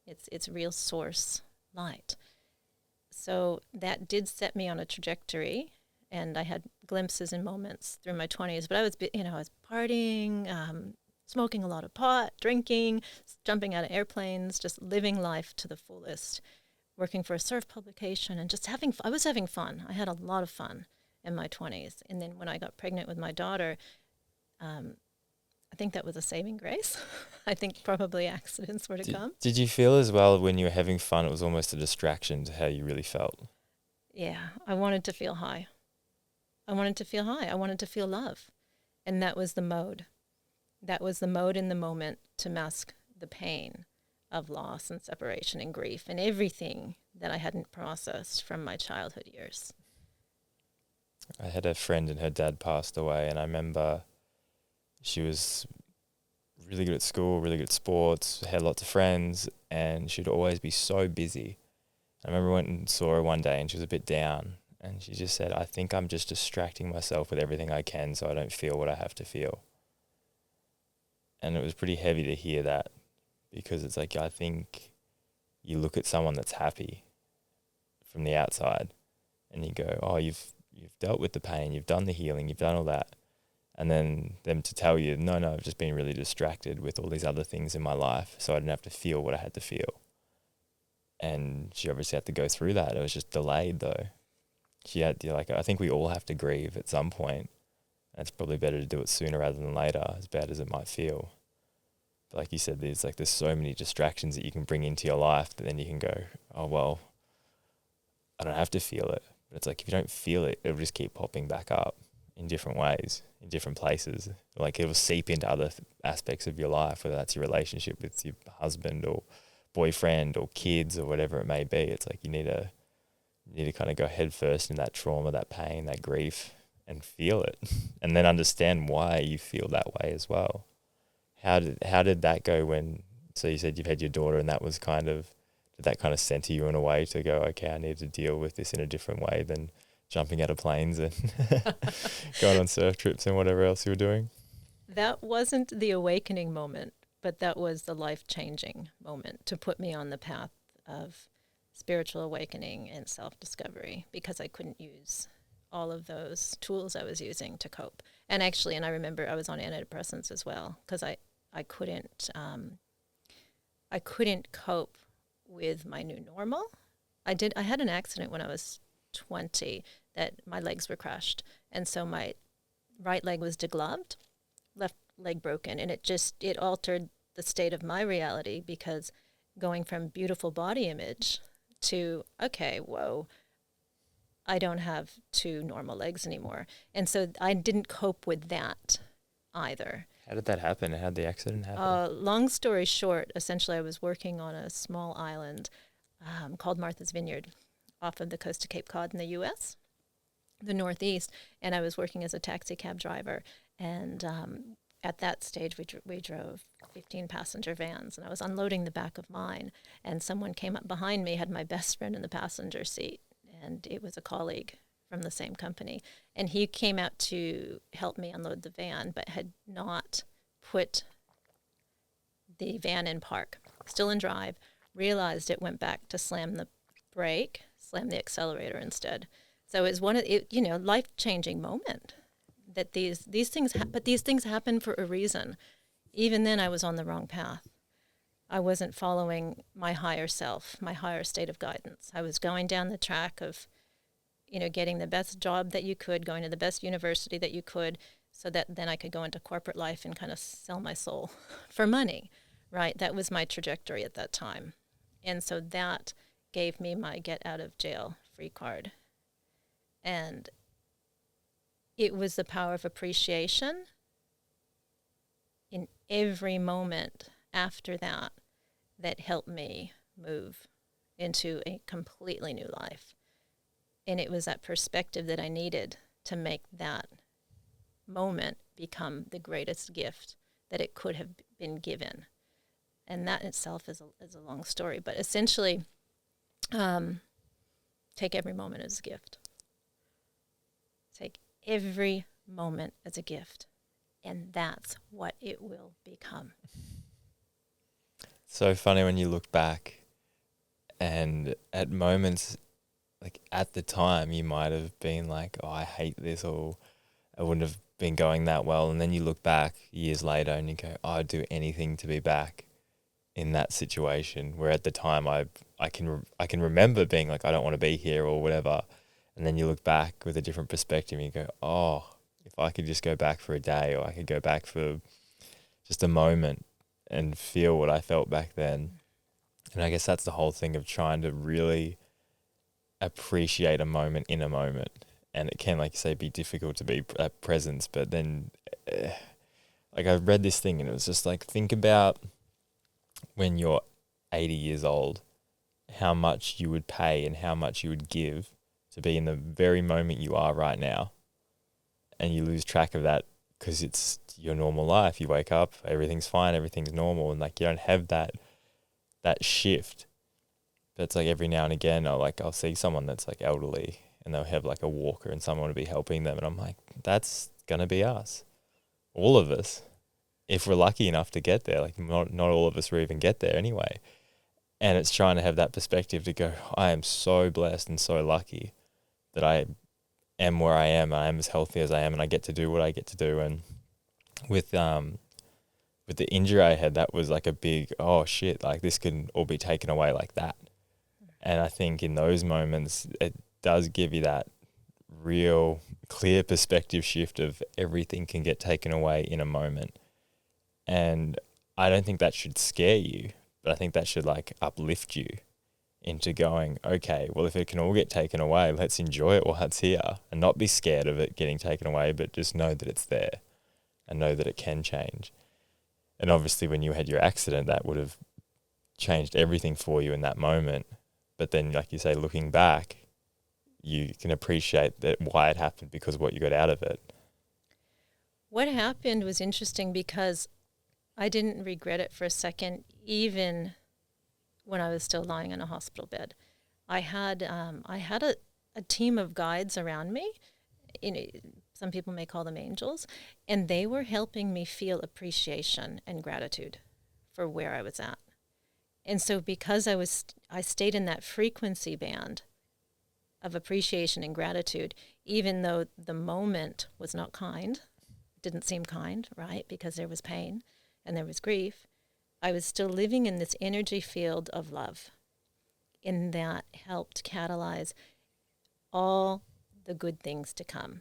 It's real source light. So that did set me on a trajectory, and I had glimpses and moments through my 20s. But I was partying, smoking a lot of pot, drinking, jumping out of airplanes, just living life to the fullest, working for a surf publication, and just I was having fun. I had a lot of fun in my 20s. And then when I got pregnant with my daughter, I think that was a saving grace. I think probably accidents were to come. Did you feel as well when you were having fun, it was almost a distraction to how you really felt? Yeah, I wanted to feel high. I wanted to feel love. And that was the mode. That was the mode in the moment to mask the pain of loss and separation and grief and everything that I hadn't processed from my childhood years. I had a friend and her dad passed away, and I remember she was really good at school, really good at sports, had lots of friends, and she'd always be so busy. I remember I went and saw her one day and she was a bit down, and she just said, I think I'm just distracting myself with everything I can so I don't feel what I have to feel. And it was pretty heavy to hear that, because it's like, I think you look at someone that's happy from the outside and you go, oh, you've dealt with the pain, you've done the healing, you've done all that. And then them to tell you, no, I've just been really distracted with all these other things in my life, so I didn't have to feel what I had to feel. And she obviously had to go through that. It was just delayed though. She had to, I think we all have to grieve at some point. And it's probably better to do it sooner rather than later, as bad as it might feel. But like you said, there's so many distractions that you can bring into your life that then you can go, oh, well, I don't have to feel it. But it's like, if you don't feel it, it'll just keep popping back up in different ways, in different places. Like, it will seep into other aspects of your life, whether that's your relationship with your husband or boyfriend or kids or whatever it may be. It's like you need to kind of go head first in that trauma, that pain, that grief, and feel it, and then understand why you feel that way as well. How did that go when? So you said you've had your daughter, and that was did that kind of center you in a way to go, okay, I need to deal with this in a different way than jumping out of planes and going on surf trips and whatever else you were doing? That wasn't the awakening moment, but that was the life-changing moment to put me on the path of spiritual awakening and self-discovery, because I couldn't use all of those tools I was using to cope. And I remember I was on antidepressants as well, because I couldn't cope with my new normal. I had an accident when I was 20 that my legs were crushed, and so my right leg was degloved, left leg broken, and it altered the state of my reality, because going from beautiful body image to, okay, whoa, I don't have two normal legs anymore. And so I didn't cope with that either. How did that happen? How did the accident happen? Long story short, essentially I was working on a small island called Martha's Vineyard off of the coast of Cape Cod in the U.S., the Northeast, and I was working as a taxi cab driver. And at that stage, we drove 15 passenger vans, and I was unloading the back of mine, and someone came up behind me, had my best friend in the passenger seat, and it was a colleague from the same company. And he came out to help me unload the van, but had not put the van in park, still in drive, realized it, went back to slam the brake, slam the accelerator instead. So it was life-changing moment that these things, but these things happen for a reason. Even then I was on the wrong path. I wasn't following my higher self, my higher state of guidance. I was going down the track of, getting the best job that you could, going to the best university that you could, so that then I could go into corporate life and kind of sell my soul for money, right? That was my trajectory at that time. And so that gave me my get out of jail free card. And it was the power of appreciation in every moment after that that helped me move into a completely new life. And it was that perspective that I needed to make that moment become the greatest gift that it could have been given. And that itself is a long story. But essentially, take every moment as a gift. Take every moment as a gift. And that's what it will become. So funny when you look back, and at moments, like at the time, you might have been like, oh, I hate this, or I wouldn't have been going that well. And then you look back years later and you go, oh, I'd do anything to be back in that situation. Where at the time I can remember being like, I don't want to be here or whatever. And then you look back with a different perspective and you go, oh, if I could just go back for a day, or I could go back for just a moment and feel what I felt back then. And I guess that's the whole thing of trying to really appreciate a moment in a moment. And it can, like you say, be difficult to be at presence. But then, like I read this thing and it was just like, think about when you're 80 years old, how much you would pay and how much you would give to be in the very moment you are right now. And you lose track of that because it's your normal life. You wake up, everything's fine, everything's normal. And like, you don't have that shift. But it's like every now and again, I'll see someone that's like elderly and they'll have like a walker and someone will be helping them. And I'm like, that's going to be us. All of us. If we're lucky enough to get there, like not all of us will even get there anyway. And it's trying to have that perspective to go, I am so blessed and so lucky that I am where I am as healthy as I am, and I get to do what I get to do. And with the injury I had, that was like a big, oh shit, like this could all be taken away like that. And I think in those moments, it does give you that real clear perspective shift of everything can get taken away in a moment. And I don't think that should scare you, but I think that should like uplift you into going, okay, well, if it can all get taken away, let's enjoy it while it's here and not be scared of it getting taken away, but just know that it's there and know that it can change. And obviously when you had your accident, that would have changed everything for you in that moment. But then, like you say, looking back, you can appreciate that why it happened because of what you got out of it. What happened was interesting because I didn't regret it for a second, even when I was still lying in a hospital bed. I had a team of guides around me. Some people may call them angels, and they were helping me feel appreciation and gratitude for where I was at. And so because I stayed in that frequency band of appreciation and gratitude, even though the moment was not kind, didn't seem kind, right? Because there was pain and there was grief. I was still living in this energy field of love, and that helped catalyze all the good things to come.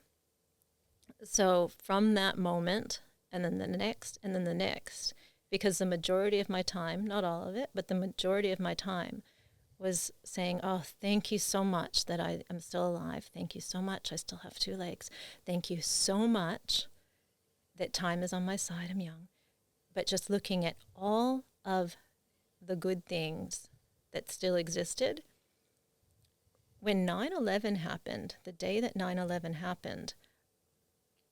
So from that moment, and then the next, and then the next, because the majority of my time, not all of it, but the majority of my time was saying, oh, thank you so much that I am still alive. Thank you so much I still have two legs. Thank you so much that time is on my side. I'm young. But just looking at all of the good things that still existed. When 9/11 happened, the day that 9/11 happened,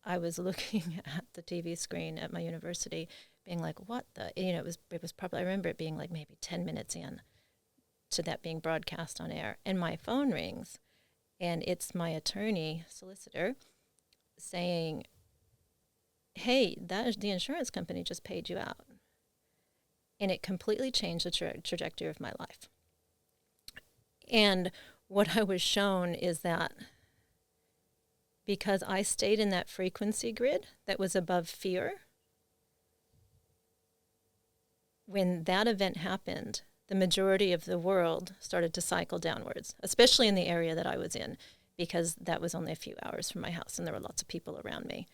I was looking at the TV screen at my university being like, what the, it was probably, I remember it being like maybe 10 minutes in to that being broadcast on air. And my phone rings, and it's my attorney, solicitor, saying, hey, the insurance company just paid you out. And it completely changed the trajectory of my life. And what I was shown is that because I stayed in that frequency grid that was above fear, when that event happened, the majority of the world started to cycle downwards, especially in the area that I was in, because that was only a few hours from my house, and there were lots of people around me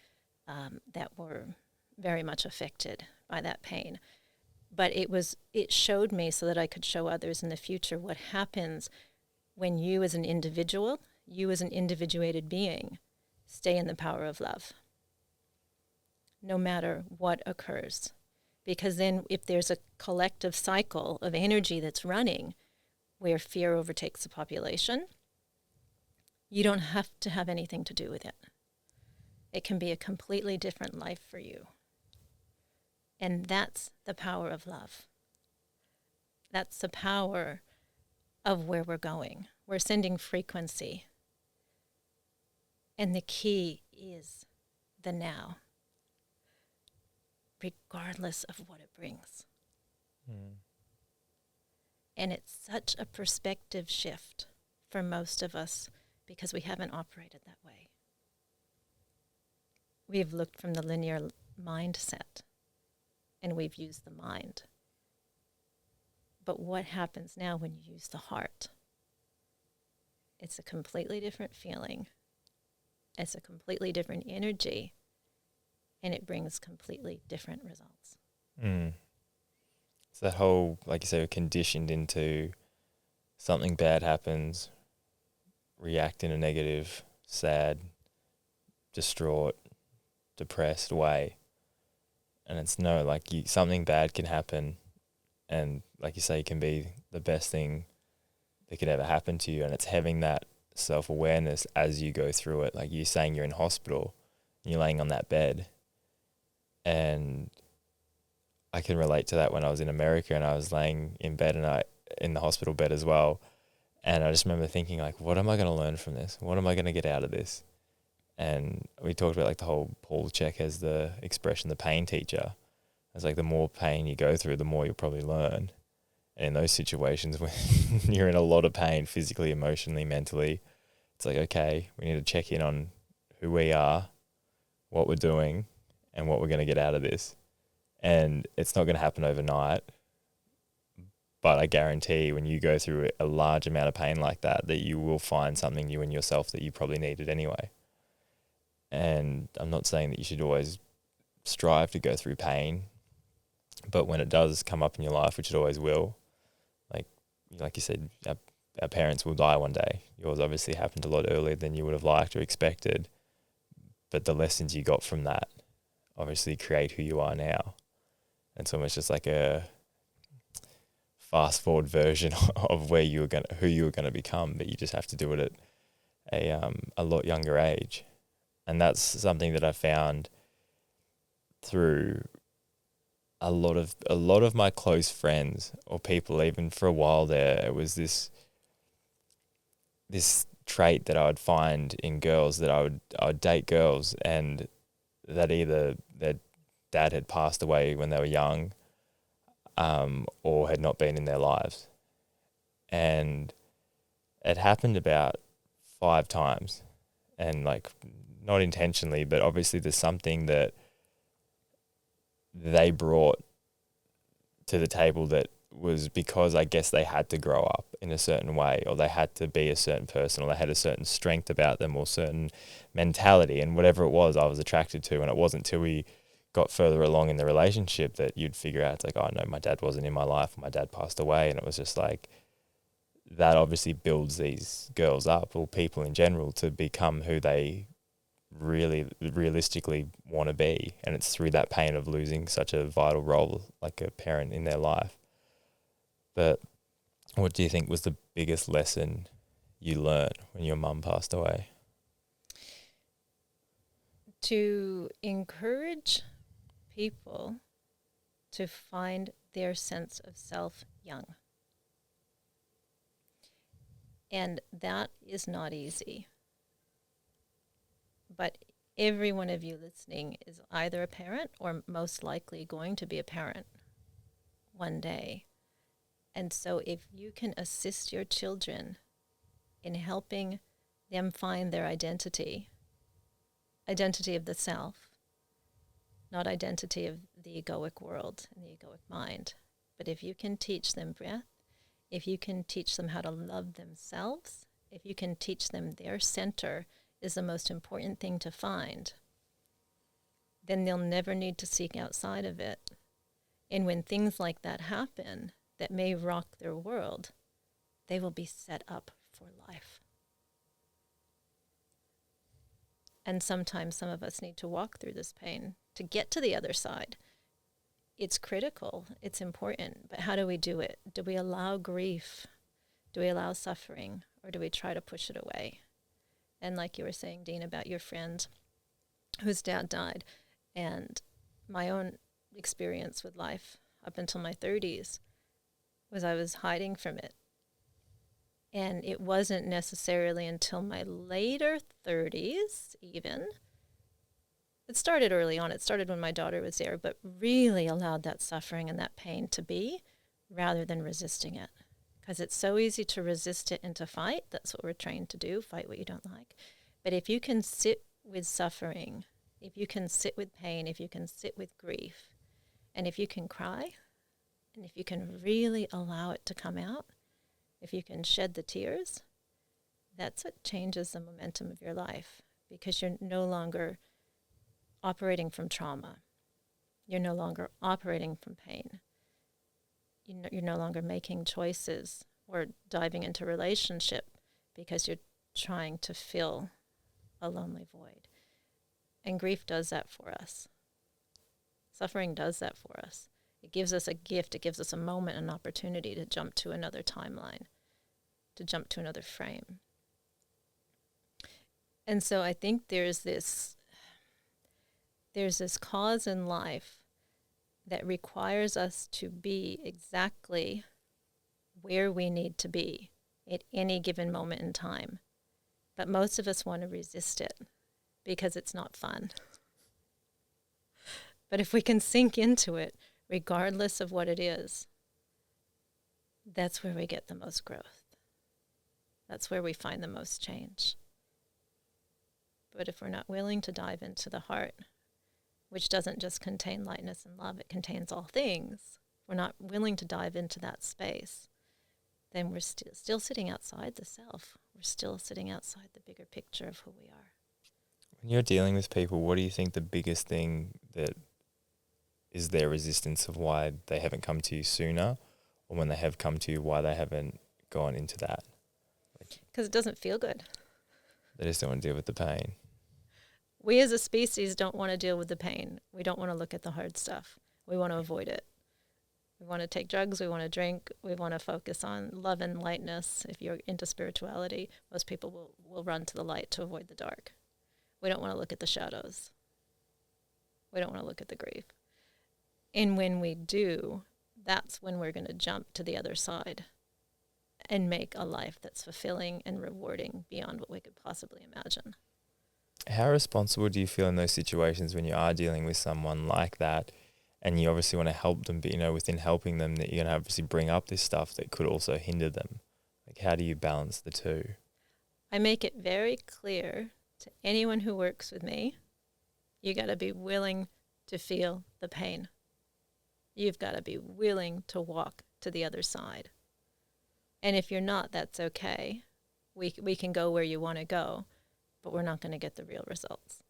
that were very much affected by that pain. But it showed me so that I could show others in the future what happens when you as an individual, you as an individuated being, stay in the power of love, no matter what occurs. Because then if there's a collective cycle of energy that's running where fear overtakes the population, you don't have to have anything to do with it. It can be a completely different life for you. And that's the power of love. That's the power of where we're going. We're sending frequency. And the key is the now, regardless of what it brings. Mm. And it's such a perspective shift for most of us because we haven't operated that way. We've looked from the linear mindset and we've used the mind. But what happens now when you use the heart? It's a completely different feeling. It's a completely different energy. And it brings completely different results. Mm. So that whole, like you say, we're conditioned into something bad happens, react in a negative, sad, distraught, depressed way. And it's no, like something bad can happen, and like you say, it can be the best thing that could ever happen to you. And it's having that self-awareness as you go through it. Like you're saying, you're in hospital and you're laying on that bed, and I can relate to that when I was in America and I was laying in bed and in the hospital bed as well. And I just remember thinking, like, what am I going to learn from this? What am I going to get out of this? And we talked about like the whole Paul Chek has the expression, the pain teacher. It's like the more pain you go through, the more you'll probably learn. And in those situations when you're in a lot of pain, physically, emotionally, mentally, it's like, okay, we need to check in on who we are, what we're doing, and what we're going to get out of this. And it's not going to happen overnight. But I guarantee when you go through a large amount of pain like that, that you will find something new in yourself that you probably needed anyway. And I'm not saying that you should always strive to go through pain, but when it does come up in your life, which it always will, like you said, our parents will die one day. Yours obviously happened a lot earlier than you would have liked or expected, but the lessons you got from that obviously create who you are now. And it's almost just like a fast forward version of who you were gonna become, but you just have to do it at a lot younger age. And that's something that I found through a lot of my close friends or people. Even for a while there, it was this trait that I would find in girls, that I would date girls and that either their dad had passed away when they were young, or had not been in their lives. And it happened about 5 times, and like not intentionally, but obviously there's something that they brought to the table that was because I guess they had to grow up in a certain way, or they had to be a certain person, or they had a certain strength about them, or certain mentality, and whatever it was I was attracted to. And it wasn't till we got further along in the relationship that you'd figure out, it's like, oh no, my dad wasn't in my life, my dad passed away. And it was just like, that obviously builds these girls up, or people in general, to become who they really realistically want to be. And it's through that pain of losing such a vital role like a parent in their life. But what do you think was the biggest lesson you learned when your mum passed away? To encourage people to find their sense of self young. And that is not easy. But every one of you listening is either a parent or most likely going to be a parent one day. And so if you can assist your children in helping them find their identity of the self, not identity of the egoic world and the egoic mind, but if you can teach them breath, if you can teach them how to love themselves, if you can teach them their center is the most important thing to find, then they'll never need to seek outside of it. And when things like that happen that may rock their world, they will be set up for life. And sometimes some of us need to walk through this pain to get to the other side. It's critical, it's important, but how do we do it? Do we allow grief? Do we allow suffering? Or do we try to push it away? And like you were saying, Dean, about your friend whose dad died, and my own experience with life up until my 30s was I was hiding from it. And it wasn't necessarily until my later 30s even. It started early on. It started when my daughter was there, but really allowed that suffering and that pain to be rather than resisting it. Because it's so easy to resist it and to fight. That's what we're trained to do, fight what you don't like. But if you can sit with suffering, if you can sit with pain, if you can sit with grief, and if you can cry, and if you can really allow it to come out, if you can shed the tears, that's what changes the momentum of your life, because you're no longer operating from trauma. You're no longer operating from pain. You're no longer making choices or diving into relationship because you're trying to fill a lonely void. And grief does that for us. Suffering does that for us. It gives us a gift. It gives us a moment, an opportunity to jump to another timeline, to jump to another frame. And so I think there's this cause in life that requires us to be exactly where we need to be at any given moment in time. But most of us want to resist it because it's not fun. But if we can sink into it, regardless of what it is, that's where we get the most growth. That's where we find the most change. But if we're not willing to dive into the heart, which doesn't just contain lightness and love, it contains all things, if we're not willing to dive into that space, then we're still sitting outside the self. We're still sitting outside the bigger picture of who we are. When you're dealing with people, what do you think the biggest thing that is their resistance of why they haven't come to you sooner, or when they have come to you, why they haven't gone into that? Because it doesn't feel good. They just don't want to deal with the pain. We as a species don't want to deal with the pain. We don't want to look at the hard stuff. We want to avoid it. We want to take drugs. We want to drink. We want to focus on love and lightness. If you're into spirituality, most people will run to the light to avoid the dark. We don't want to look at the shadows. We don't want to look at the grief. And when we do, that's when we're going to jump to the other side and make a life that's fulfilling and rewarding beyond what we could possibly imagine. How responsible do you feel in those situations when you are dealing with someone like that, and you obviously want to help them, but within helping them that you're going to obviously bring up this stuff that could also hinder them? Like, how do you balance the two? I make it very clear to anyone who works with me, you got to be willing to feel the pain. You've got to be willing to walk to the other side. And if you're not, that's okay. We can go where you want to go, but we're not going to get the real results.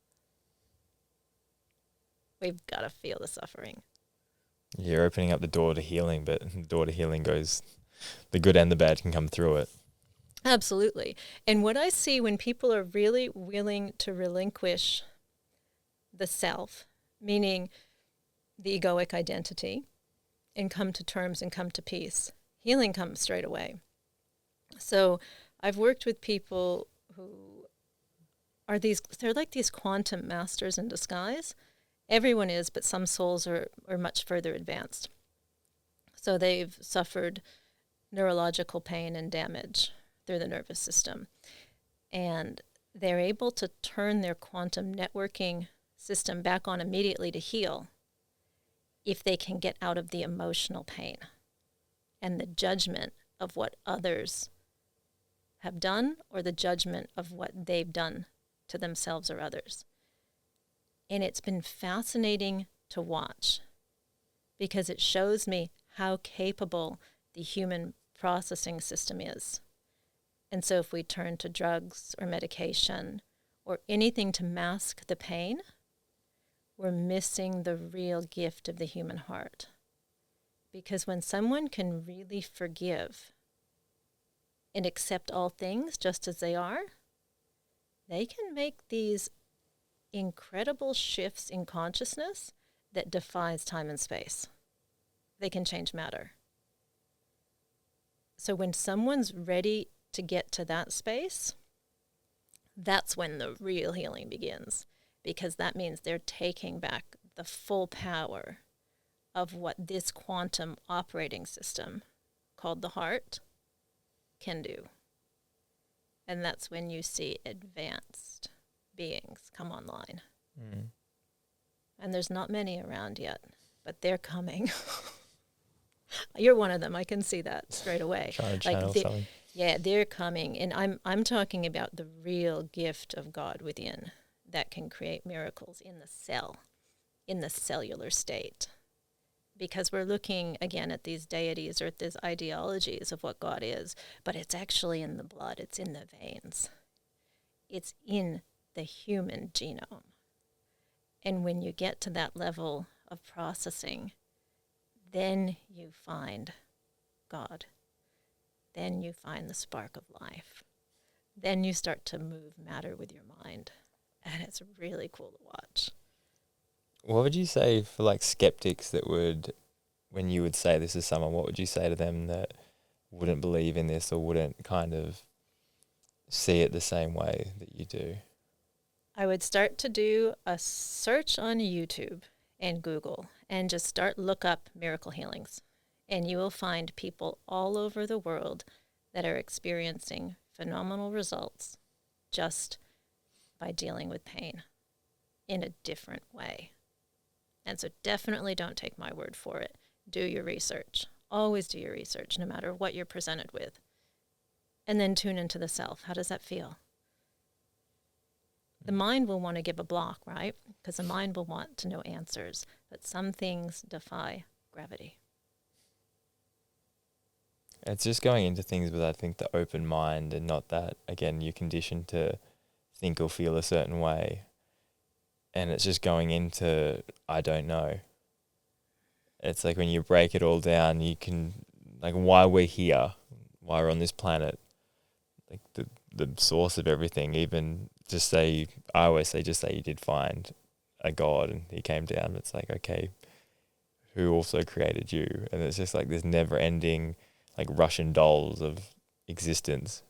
We've got to feel the suffering. You're opening up the door to healing, but the door to healing goes, the good and the bad can come through it. Absolutely. And what I see when people are really willing to relinquish the self, meaning the egoic identity, and come to terms and come to peace, healing comes straight away. So I've worked with people who are they're like these quantum masters in disguise. Everyone is, but some souls are much further advanced. So they've suffered neurological pain and damage through the nervous system. And they're able to turn their quantum networking system back on immediately to heal if they can get out of the emotional pain and the judgment of what others have done or the judgment of what they've done to themselves or others. And it's been fascinating to watch because it shows me how capable the human processing system is. And so if we turn to drugs or medication or anything to mask the pain, we're missing the real gift of the human heart. Because when someone can really forgive and accept all things just as they are, they can make these incredible shifts in consciousness that defies time and space. They can change matter. So when someone's ready to get to that space, that's when the real healing begins, because that means they're taking back the full power of what this quantum operating system called the heart can do. And that's when you see advanced beings come online. Mm. And there's not many around yet, but they're coming. You're one of them. I can see that straight away. Trying to channel something. Yeah, they're coming. And I'm talking about the real gift of God within that can create miracles in the cell, in the cellular state. Because we're looking, again, at these deities or at these ideologies of what God is, but it's actually in the blood. It's in the veins. It's in the human genome. And when you get to that level of processing, then you find God. Then you find the spark of life. Then you start to move matter with your mind. And it's really cool to watch. What would you say for like skeptics that would, when you would say this to someone, what would you say to them that wouldn't believe in this or wouldn't kind of see it the same way that you do? I would start to do a search on YouTube and Google and just look up miracle healings. And you will find people all over the world that are experiencing phenomenal results just by dealing with pain in a different way. And so definitely don't take my word for it. Do your research. Always do your research, no matter what you're presented with. And then tune into the self. How does that feel? The mind will want to give a block, right? Because the mind will want to know answers. But some things defy gravity. It's just going into things with, I think, the open mind and not that, again, you're conditioned to think or feel a certain way. And it's just going into, I don't know. It's like when you break it all down, you can, like, why we're here, why we're on this planet, like the source of everything. Even just say, I always say, just say you did find a God and he came down. It's like, okay, who also created you? And it's just like this never ending, like Russian dolls of existence.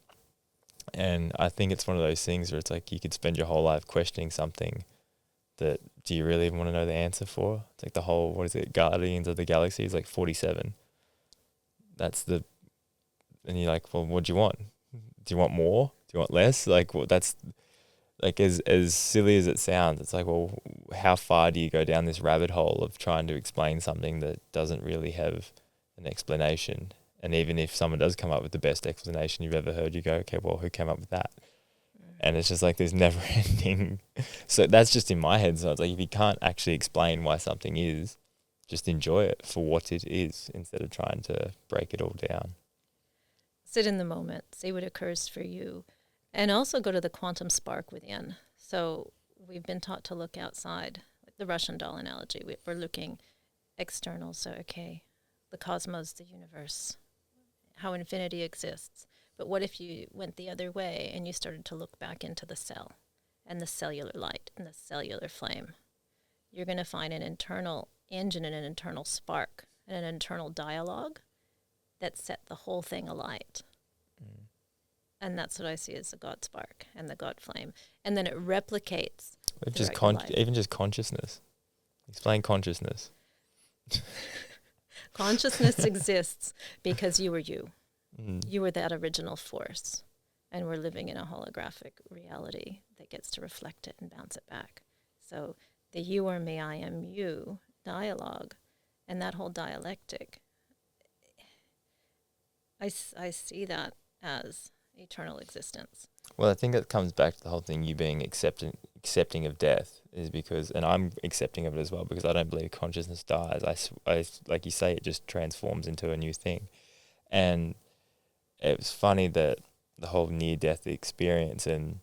And I think it's one of those things where it's like you could spend your whole life questioning something that do you really even want to know the answer for? It's like the whole, what is it, Guardians of the Galaxy is like 47. And you're like, well, what do you want? Do you want more? Do you want less? Like, well, that's like as silly as it sounds. It's like, well, how far do you go down this rabbit hole of trying to explain something that doesn't really have an explanation? And even if someone does come up with the best explanation you've ever heard, you go, okay, well, who came up with that? And it's just like this never ending. So that's just in my head. So it's like, if you can't actually explain why something is, just enjoy it for what it is instead of trying to break it all down. Sit in the moment, see what occurs for you, and also go to the quantum spark within. So we've been taught to look outside, like the Russian doll analogy. We're looking external. So, okay, the cosmos, the universe, how infinity exists. But what if you went the other way and you started to look back into the cell and the cellular light and the cellular flame? You're going to find an internal engine and an internal spark and an internal dialogue that set the whole thing alight. Mm. And that's what I see as the God spark and the God flame. And then it replicates. Even just consciousness. Explain consciousness. Consciousness exists because you were you. You were that original force, and we're living in a holographic reality that gets to reflect it and bounce it back. So the you are me, I am you dialogue and that whole dialectic, I see that as eternal existence. Well, I think it comes back to the whole thing, you being accepting of death, is because, and I'm accepting of it as well, because I don't believe consciousness dies. I like you say, it just transforms into a new thing. And it was funny that the whole near-death experience, and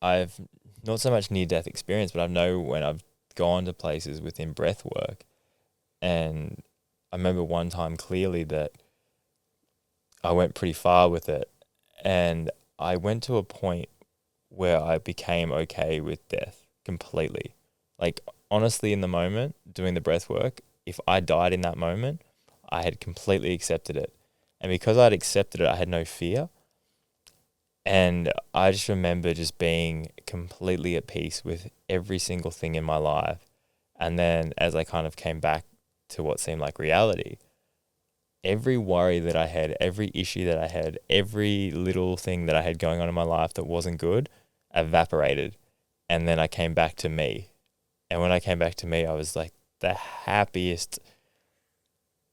I've not so much near-death experience, but I know when I've gone to places within breath work and I remember one time clearly that I went pretty far with it, and I went to a point where I became okay with death completely. Like, honestly, in the moment, doing the breath work, if I died in that moment, I had completely accepted it. And because I'd accepted it, I had no fear. And I just remember just being completely at peace with every single thing in my life. And then as I kind of came back to what seemed like reality, every worry that I had, every issue that I had, every little thing that I had going on in my life that wasn't good evaporated. And then I came back to me. And when I came back to me, I was like the happiest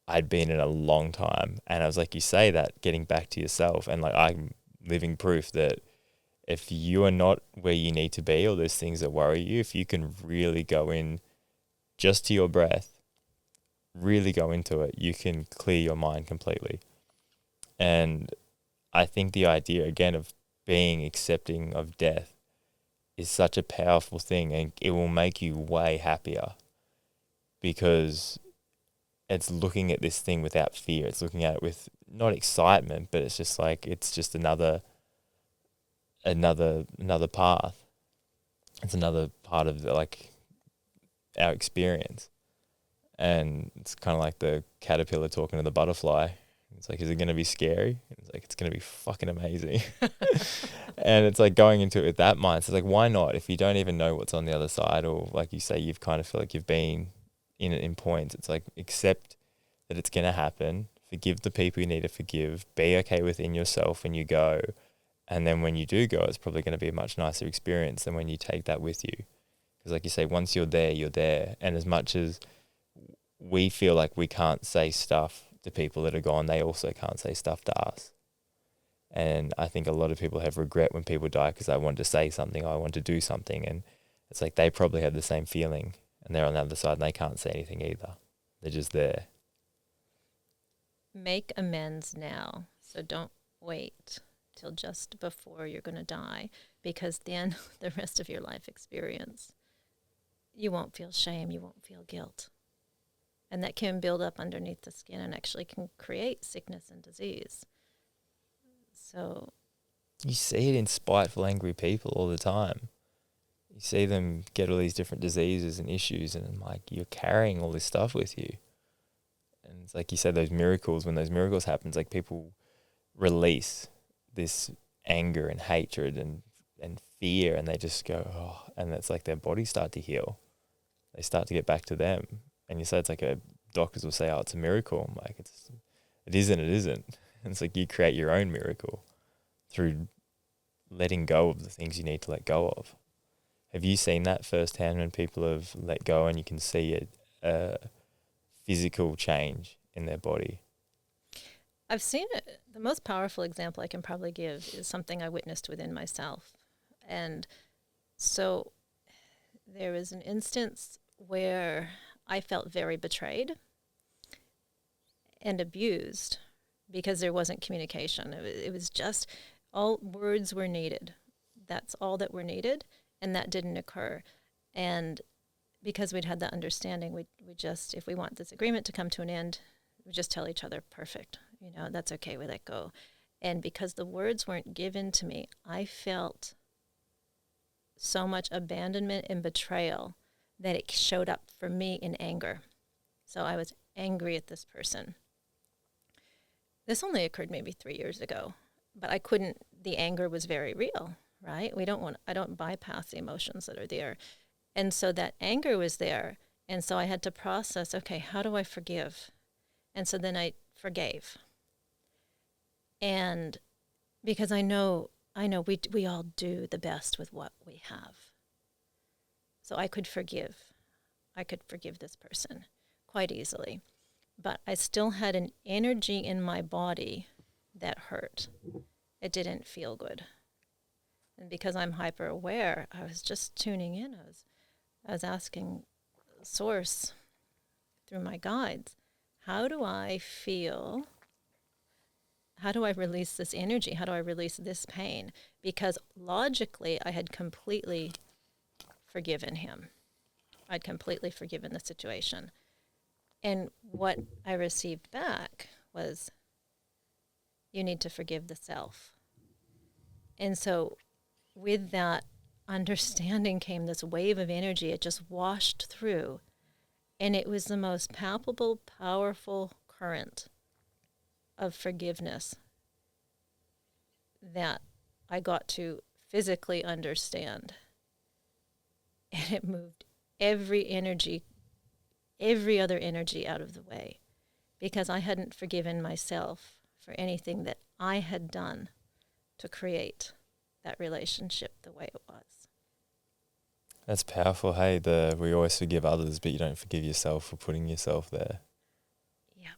I'd been in a long time. And I was like, you say that, getting back to yourself. And like, I'm living proof that if you are not where you need to be, or there's things that worry you, if you can really go in just to your breath, really go into it, you can clear your mind completely. And I think the idea, again, of being accepting of death is such a powerful thing, and it will make you way happier, because it's looking at this thing without fear. It's looking at it with not excitement, but it's just like, it's just another path. It's another part of like our experience. And it's kind of like the caterpillar talking to the butterfly. It's like, is it going to be scary? It's like, it's going to be fucking amazing. And it's like going into it with that mindset. It's like, why not? If you don't even know what's on the other side, or like you say, you've kind of feel like you've been in it in points. It's like, accept that it's going to happen. Forgive the people you need to forgive. Be okay within yourself when you go. And then when you do go, it's probably going to be a much nicer experience than when you take that with you. Because like you say, once you're there, you're there. And as much as we feel like we can't say stuff to people that are gone, they also can't say stuff to us. And I think a lot of people have regret when people die, because I want to say something, I want to do something. And it's like, they probably have the same feeling, and they're on the other side and they can't say anything either. They're just there. Make amends now. So don't wait till just before you're going to die, because then the rest of your life experience, you won't feel shame, you won't feel guilt. And that can build up underneath the skin and actually can create sickness and disease. So you see it in spiteful, angry people all the time. You see them get all these different diseases and issues, and like, you're carrying all this stuff with you. And it's like you said, those miracles, when those miracles happen, it's like people release this anger and hatred and fear, and they just go, oh, and it's like their bodies start to heal. They start to get back to them. And you say it's like doctors will say, oh, it's a miracle. I'm like, it isn't. And it's like you create your own miracle through letting go of the things you need to let go of. Have you seen that firsthand, when people have let go and you can see a physical change in their body? I've seen it. The most powerful example I can probably give is something I witnessed within myself. And so there was an instance where I felt very betrayed and abused because there wasn't communication. It was just, all words were needed. That's all that were needed, and that didn't occur. And because we'd had that understanding, we just, if we want this agreement to come to an end, we just tell each other, perfect, that's okay, we let go. And because the words weren't given to me, I felt so much abandonment and betrayal that it showed up for me in anger. So I was angry at this person. This only occurred maybe 3 years ago, but the anger was very real, right? I don't bypass the emotions that are there. And so that anger was there. And so I had to process, okay, how do I forgive? And so then I forgave. And because I know we all do the best with what we have. So I could forgive this person quite easily. But I still had an energy in my body that hurt. It didn't feel good. And because I'm hyper aware, I was just tuning in. I was asking Source through my guides, how do I feel? How do I release this energy? How do I release this pain? Because logically, I had completely forgiven him. I'd completely forgiven the situation. And what I received back was, you need to forgive the self. And so with that understanding came this wave of energy. It just washed through. And it was the most palpable, powerful current of forgiveness that I got to physically understand. And it moved every energy, every other energy out of the way, because I hadn't forgiven myself for anything that I had done to create that relationship the way it was. That's powerful. Hey, we always forgive others, but you don't forgive yourself for putting yourself there. Yeah.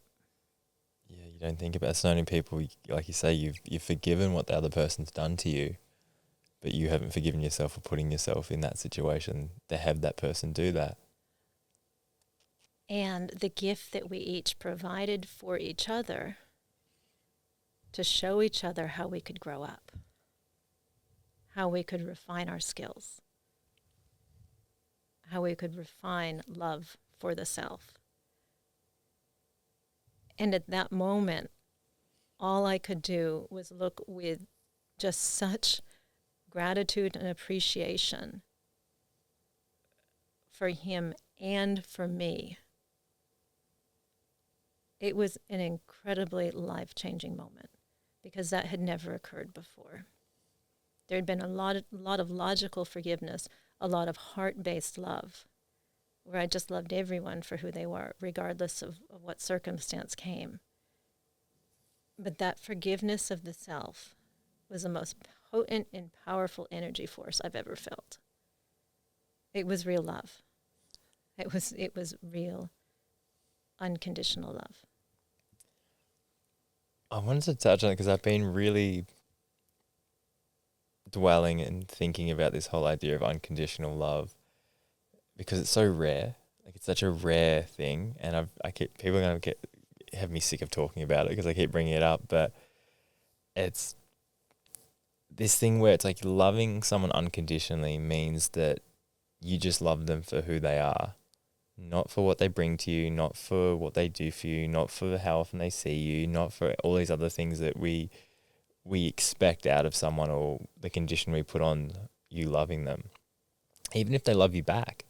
Yeah, you don't think about so many people, like you say, you've forgiven what the other person's done to you, but you haven't forgiven yourself for putting yourself in that situation to have that person do that. And the gift that we each provided for each other to show each other how we could grow up, how we could refine our skills, how we could refine love for the self. And at that moment, all I could do was look with just such gratitude and appreciation for him and for me. It was an incredibly life-changing moment, because that had never occurred before. There had been a lot of logical forgiveness, a lot of heart-based love, where I just loved everyone for who they were, regardless of what circumstance came. But that forgiveness of the self was the most potent and powerful energy force I've ever felt. It was real love. It was real, unconditional love. I wanted to touch on it because I've been really dwelling and thinking about this whole idea of unconditional love, because it's so rare. Like, it's such a rare thing, and people are going to have me sick of talking about it because I keep bringing it up, but it's this thing where it's like loving someone unconditionally means that you just love them for who they are, not for what they bring to you, not for what they do for you, not for how often they see you, not for all these other things that we expect out of someone, or the condition we put on you loving them. Even if they love you back.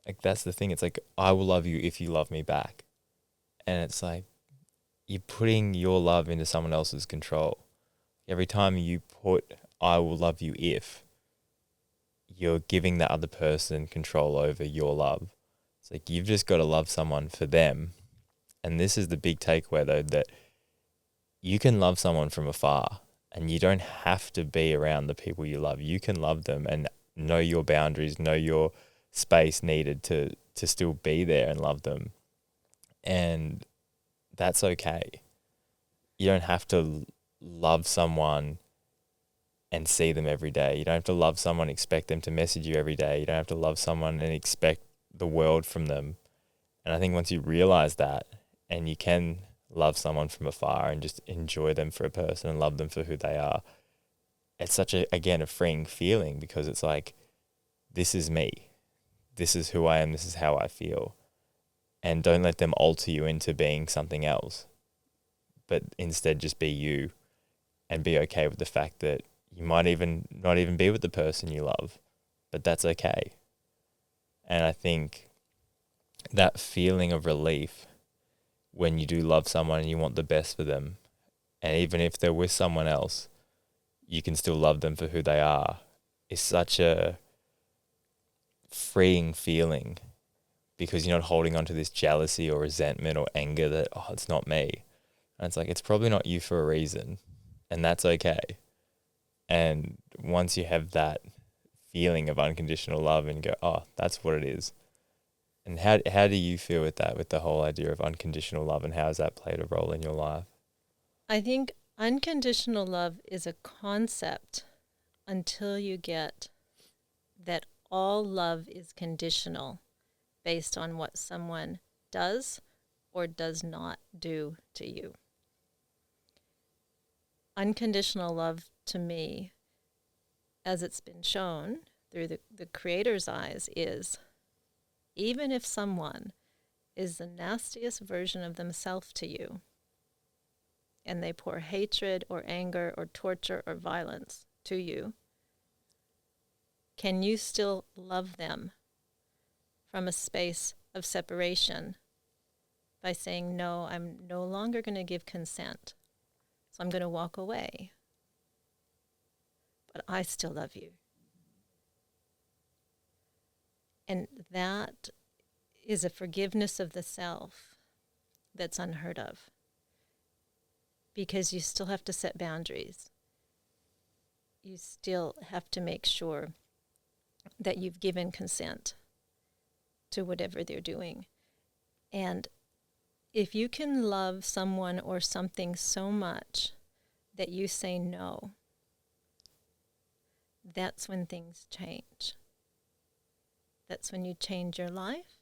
Like, that's the thing. It's like, I will love you if you love me back. And it's like, you're putting your love into someone else's control. Every time you put, I will love you if, you're giving that other person control over your love. It's like, you've just got to love someone for them. And this is the big takeaway, though, that you can love someone from afar, and you don't have to be around the people you love. You can love them and know your boundaries, know your space needed to still be there and love them. And that's okay. You don't have to love someone and see them every day. You don't have to love someone and expect them to message you every day. You don't have to love someone and expect the world from them. And I think once you realize that, and you can love someone from afar and just enjoy them for a person and love them for who they are, it's such a freeing feeling, because it's like, this is me. This is who I am. This is how I feel. And don't let them alter you into being something else, but instead just be you, and be okay with the fact that you might even not even be with the person you love, but that's okay. And I think that feeling of relief when you do love someone and you want the best for them, and even if they're with someone else, you can still love them for who they are, is such a freeing feeling, because you're not holding on to this jealousy or resentment or anger that, oh, it's not me. And it's like, it's probably not you for a reason, and that's okay. And once you have that feeling of unconditional love and go, oh, that's what it is. And how do you feel with that, with the whole idea of unconditional love, and how has that played a role in your life? I think unconditional love is a concept until you get that all love is conditional based on what someone does or does not do to you. Unconditional love, to me, as it's been shown through the Creator's eyes, is even if someone is the nastiest version of themselves to you, and they pour hatred or anger or torture or violence to you, can you still love them from a space of separation by saying, no, I'm no longer going to give consent, so I'm going to walk away, but I still love you? And that is a forgiveness of the self that's unheard of, because you still have to set boundaries. You still have to make sure that you've given consent to whatever they're doing. And if you can love someone or something so much that you say no, that's when things change. That's when you change your life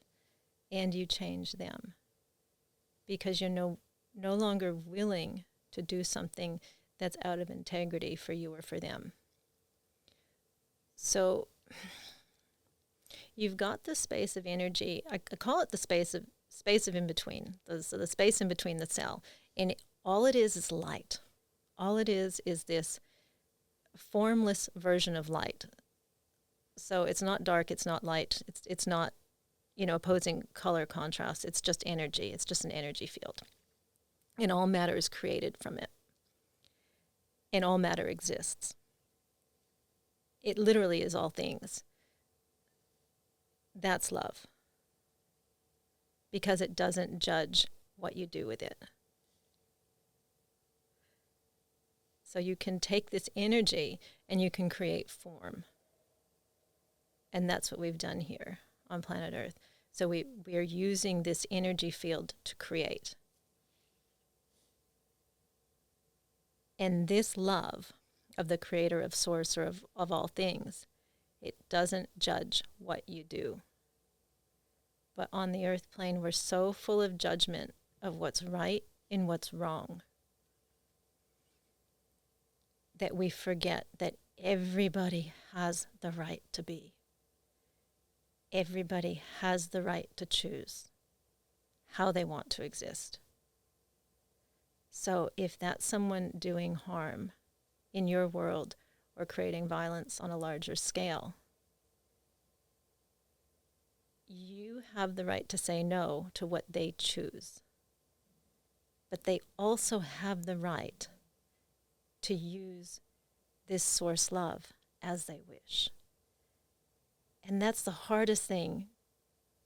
and you change them, because you're no longer willing to do something that's out of integrity for you or for them. So you've got the space of energy. I call it the space of in between. So the space in between the cell, and all it is light. All it is this formless version of light. So it's not dark, it's not light, it's not, opposing color contrast. It's just energy. It's just an energy field. And all matter is created from it. And all matter exists. It literally is all things. That's love. Because it doesn't judge what you do with it. So you can take this energy and you can create form. And that's what we've done here on planet Earth. So we are using this energy field to create. And this love of the creator of source or of all things, it doesn't judge what you do. But on the earth plane, we're so full of judgment of what's right and what's wrong that we forget that everybody has the right to be. Everybody has the right to choose how they want to exist. So if that's someone doing harm in your world or creating violence on a larger scale, you have the right to say no to what they choose. But they also have the right to use this source love as they wish. And that's the hardest thing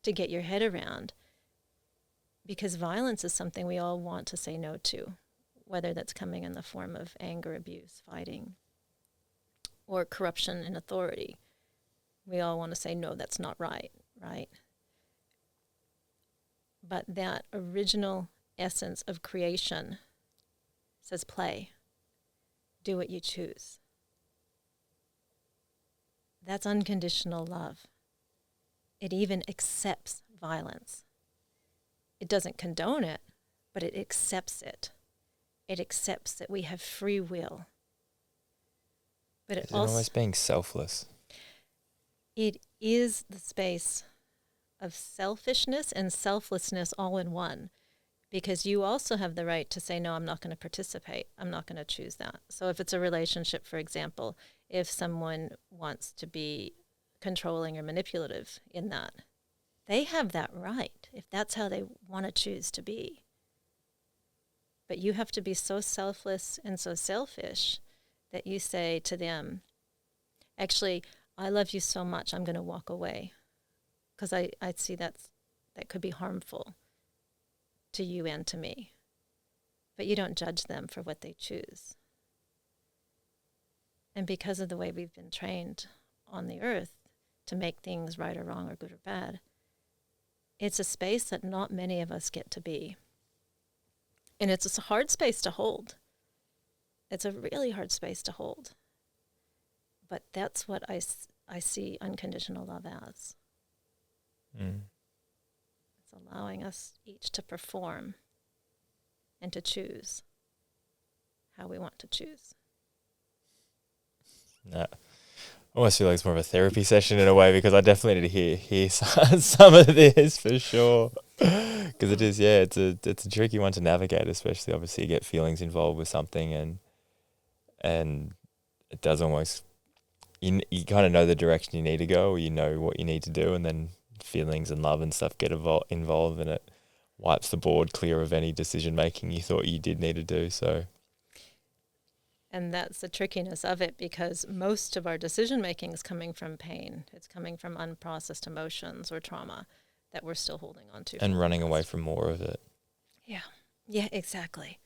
to get your head around, because violence is something we all want to say no to, whether that's coming in the form of anger, abuse, fighting, or corruption and authority. We all want to say, no, that's not right, right? But that original essence of creation says play, do what you choose. That's unconditional love. It even accepts violence. It doesn't condone it, but it accepts it. It accepts that we have free will. But it also, almost being selfless. It is the space of selfishness and selflessness all in one, because you also have the right to say, no, I'm not going to participate. I'm not going to choose that. So if it's a relationship, for example, if someone wants to be controlling or manipulative in that, they have that right if that's how they want to choose to be. But you have to be so selfless and so selfish that you say to them, actually, I love you so much, I'm going to walk away. Because I see that could be harmful to you and to me. But you don't judge them for what they choose. And because of the way we've been trained on the earth to make things right or wrong or good or bad, it's a space that not many of us get to be. And it's a hard space to hold. It's a really hard space to hold. But that's what I see unconditional love as. Mm. It's allowing us each to perform and to choose how we want to choose. No. I almost feel like it's more of a therapy session in a way, because I definitely need to hear some of this for sure. Because it is, yeah, it's a tricky one to navigate, especially obviously you get feelings involved with something, and it does almost, you kind of know the direction you need to go, or you know what you need to do, and then feelings and love and stuff get involved, and it wipes the board clear of any decision making you thought you did need to do. So, And that's the trickiness of it, because most of our decision making is coming from pain. It's coming from unprocessed emotions or trauma that we're still holding on to. and running away from more of it. Yeah. Yeah, exactly.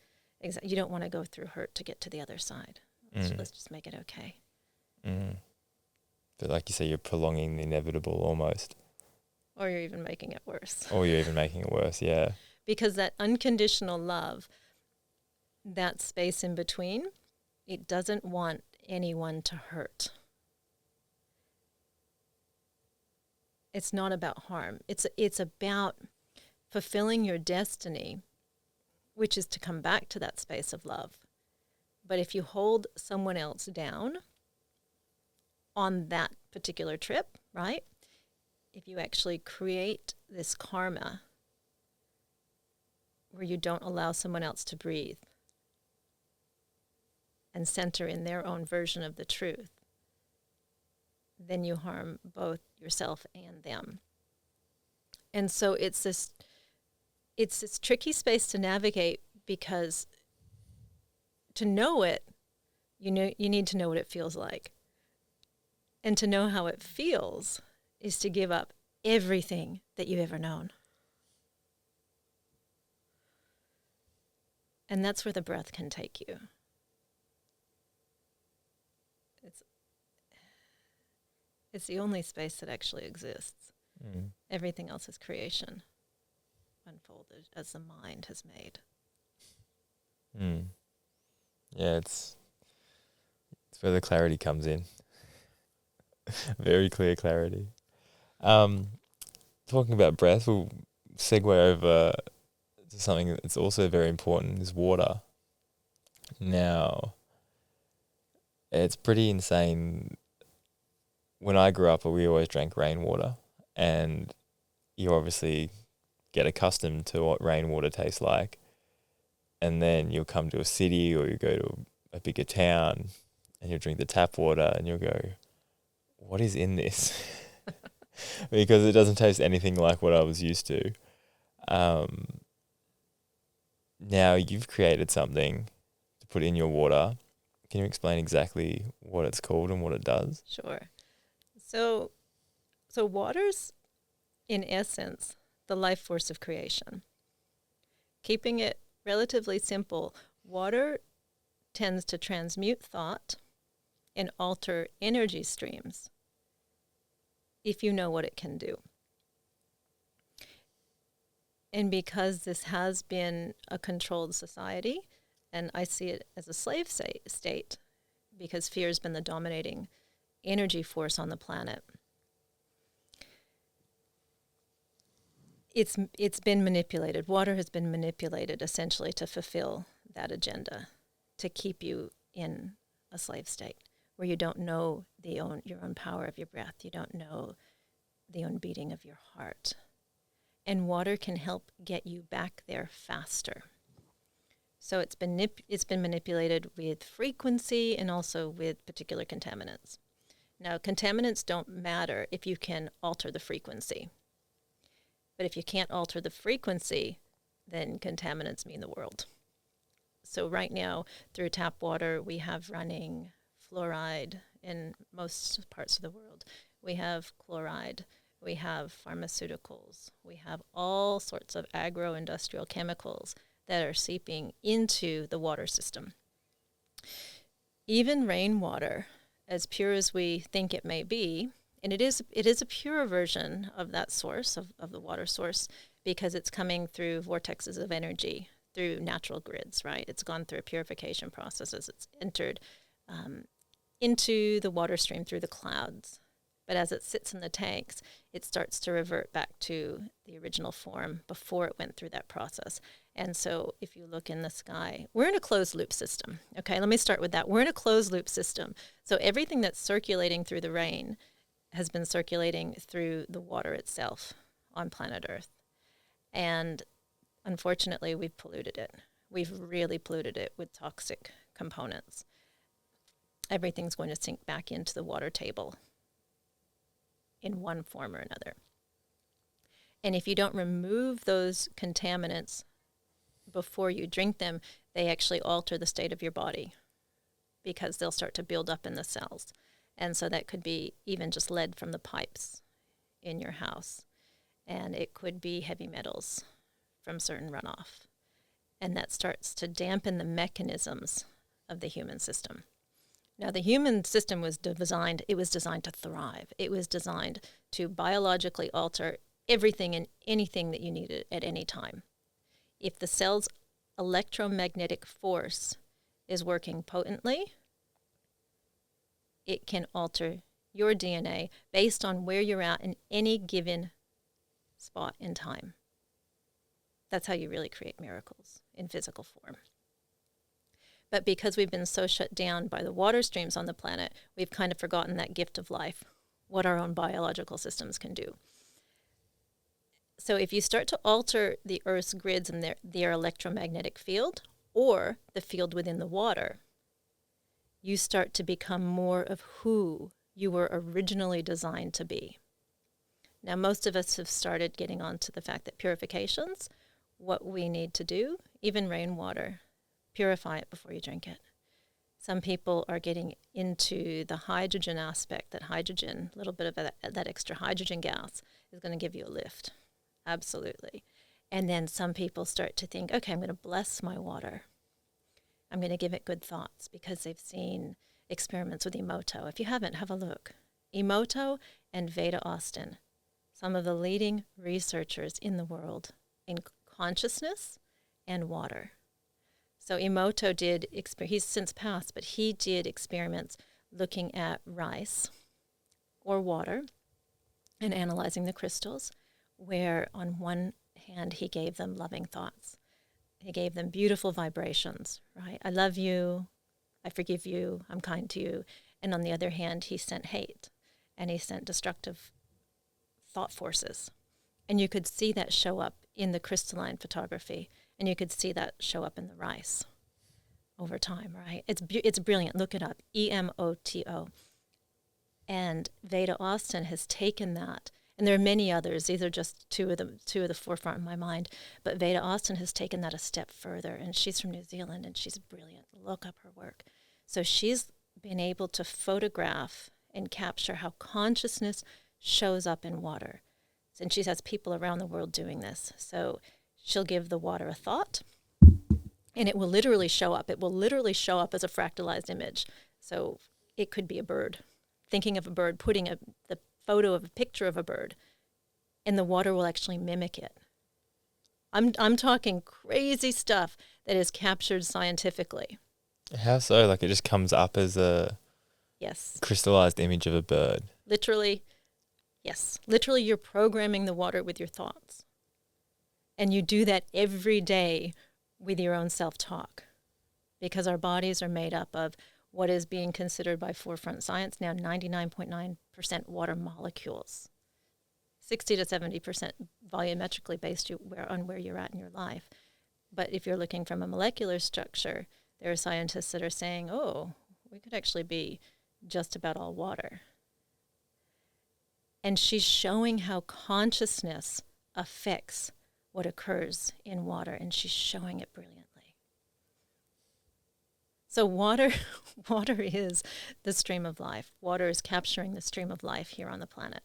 You don't want to go through hurt to get to the other side. Let's just make it okay. But like you say, you're prolonging the inevitable almost. Or you're even making it worse. Or you're even making it worse, yeah. Because that unconditional love, that space in between, it doesn't want anyone to hurt. It's not about harm. It's about fulfilling your destiny, which is to come back to that space of love. But if you hold someone else down on that particular trip, right? If you actually create this karma where you don't allow someone else to breathe and center in their own version of the truth, then you harm both yourself and them. And so it's this tricky space to navigate, because to know it, you need to know what it feels like. And to know how it feels is to give up everything that you've ever known. And that's where the breath can take you. It's the only space that actually exists. Everything else is creation, unfolded as the mind has made. Yeah, it's where the clarity comes in. Very clear clarity. Talking about breath, we'll segue over to something that's also very important, is water. Now, it's pretty insane. When I grew up, we always drank rainwater, and you obviously get accustomed to what rainwater tastes like. And then you'll come to a city, or you go to a bigger town, and you'll drink the tap water, and you'll go, what is in this? Because it doesn't taste anything like what I was used to. Now you've created something to put in your water. Can you explain exactly what it's called and what it does? Sure. So water's, in essence, the life force of creation. Keeping it relatively simple, water tends to transmute thought and alter energy streams if you know what it can do. And because this has been a controlled society, and I see it as a slave state, because fear has been the dominating energy force on the planet, it's been manipulated. Water has been manipulated essentially to fulfill that agenda, to keep you in a slave state where you don't know your own power of your breath. You don't know the own beating of your heart. And water can help get you back there faster. So it's been manipulated with frequency and also with particular contaminants. Now, contaminants don't matter if you can alter the frequency. But if you can't alter the frequency, then contaminants mean the world. So right now, through tap water, we have running fluoride in most parts of the world. We have chloride. We have pharmaceuticals. We have all sorts of agro-industrial chemicals that are seeping into the water system. Even rainwater, as pure as we think it may be, and it is a pure version of that source, of the water source, because it's coming through vortexes of energy, through natural grids, right? It's gone through a purification process as it's entered into the water stream through the clouds. But as it sits in the tanks, it starts to revert back to the original form before it went through that process. And so if you look in the sky, we're in a closed loop system. Okay, let me start with that. We're in a closed loop system. So everything that's circulating through the rain has been circulating through the water itself on planet Earth. And unfortunately, we've polluted it. We've really polluted it with toxic components. Everything's going to sink back into the water table in one form or another. And if you don't remove those contaminants before you drink them, they actually alter the state of your body because they'll start to build up in the cells. And so that could be even just lead from the pipes in your house. And it could be heavy metals from certain runoff. And that starts to dampen the mechanisms of the human system. Now, the human system was designed to thrive. It was designed to biologically alter everything and anything that you needed at any time. If the cell's electromagnetic force is working potently, it can alter your DNA based on where you're at in any given spot in time. That's how you really create miracles in physical form. But because we've been so shut down by the water streams on the planet, we've kind of forgotten that gift of life, what our own biological systems can do. So if you start to alter the Earth's grids and their electromagnetic field, or the field within the water, you start to become more of who you were originally designed to be. Now, most of us have started getting onto the fact that purifications, what we need to do, even rainwater, purify it before you drink it. Some people are getting into the hydrogen aspect, that hydrogen, a little bit of that extra hydrogen gas is going to give you a lift. Absolutely. And then some people start to think, okay, I'm going to bless my water. I'm going to give it good thoughts because they've seen experiments with Emoto. If you haven't, have a look. Emoto and Veda Austin, some of the leading researchers in the world in consciousness and water. So Emoto he's since passed, but he did experiments looking at rice or water and analyzing the crystals, where on one hand he gave them loving thoughts. He gave them beautiful vibrations, right? I love you, I forgive you, I'm kind to you. And on the other hand, he sent hate and he sent destructive thought forces. And you could see that show up in the crystalline photography, and you could see that show up in the rice over time, right? It's brilliant. Look it up, Emoto. And Veda Austin has taken that, and there are many others. These are just two of the forefront in my mind. But Veda Austin has taken that a step further, and she's from New Zealand, and she's brilliant. Look up her work. So she's been able to photograph and capture how consciousness shows up in water. And she has people around the world doing this. So she'll give the water a thought, and it will literally show up. It will literally show up as a fractalized image. So it could be a bird. Thinking of a bird, putting the photo of a picture of a bird, and the water will actually mimic it. I'm talking crazy stuff that is captured scientifically. How so? Like it just comes up as a crystallized image of a bird. Literally, yes. Literally, you're programming the water with your thoughts. And you do that every day with your own self-talk, because our bodies are made up of what is being considered by forefront science now 99.9% water molecules, 60 to 70% volumetrically based on where you're at in your life. But if you're looking from a molecular structure, there are scientists that are saying, oh, we could actually be just about all water. And she's showing how consciousness affects what occurs in water, and she's showing it brilliantly. So water is the stream of life. Water is capturing the stream of life here on the planet.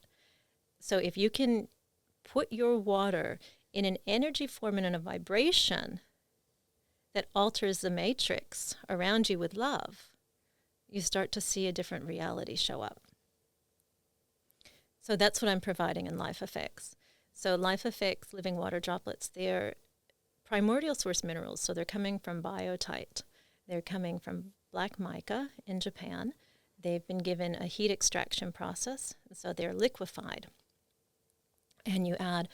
So if you can put your water in an energy form and in a vibration that alters the matrix around you with love, you start to see a different reality show up. So that's what I'm providing in Life Effects. So Life Effects, living water droplets, they're primordial source minerals. So they're coming from biotite. They're coming from black mica in Japan. They've been given a heat extraction process, so they're liquefied. And you add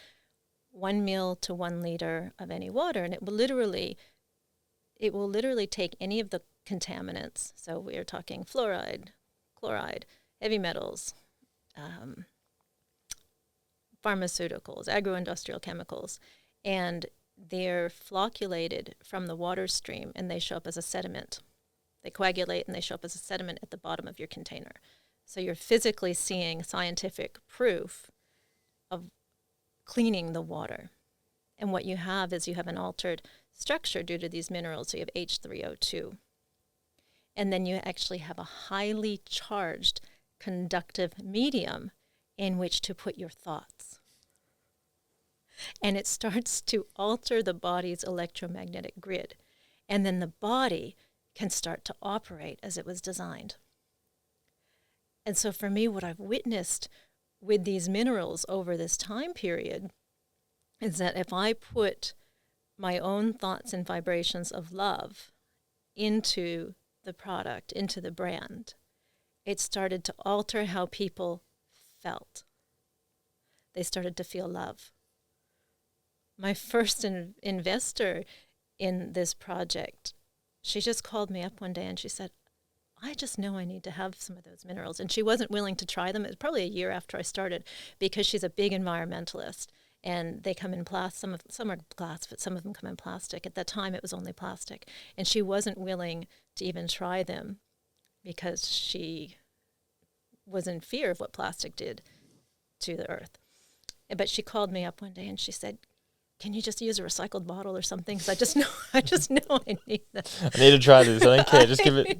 1 ml to 1 liter of any water, and it will literally take any of the contaminants. So we're talking fluoride, chloride, heavy metals, pharmaceuticals, agro-industrial chemicals, and they're flocculated from the water stream, and they show up as a sediment. They coagulate and they show up as a sediment at the bottom of your container. So you're physically seeing scientific proof of cleaning the water. And what you have is you have an altered structure due to these minerals. So you have H3O2. And then you actually have a highly charged conductive medium in which to put your thoughts. And it starts to alter the body's electromagnetic grid. And then the body can start to operate as it was designed. And so for me, what I've witnessed with these minerals over this time period is that if I put my own thoughts and vibrations of love into the product, into the brand, it started to alter how people felt. They started to feel love. My first investor in this project, she just called me up one day and she said, I just know I need to have some of those minerals. And she wasn't willing to try them. It was probably a year after I started, because she's a big environmentalist. And they come in plastic. Some are glass, but some of them come in plastic. At that time, it was only plastic. And she wasn't willing to even try them because she was in fear of what plastic did to the earth. But she called me up one day and she said, can you just use a recycled bottle or something? Because I just know I need that. I need to try this. I don't care. Just give it.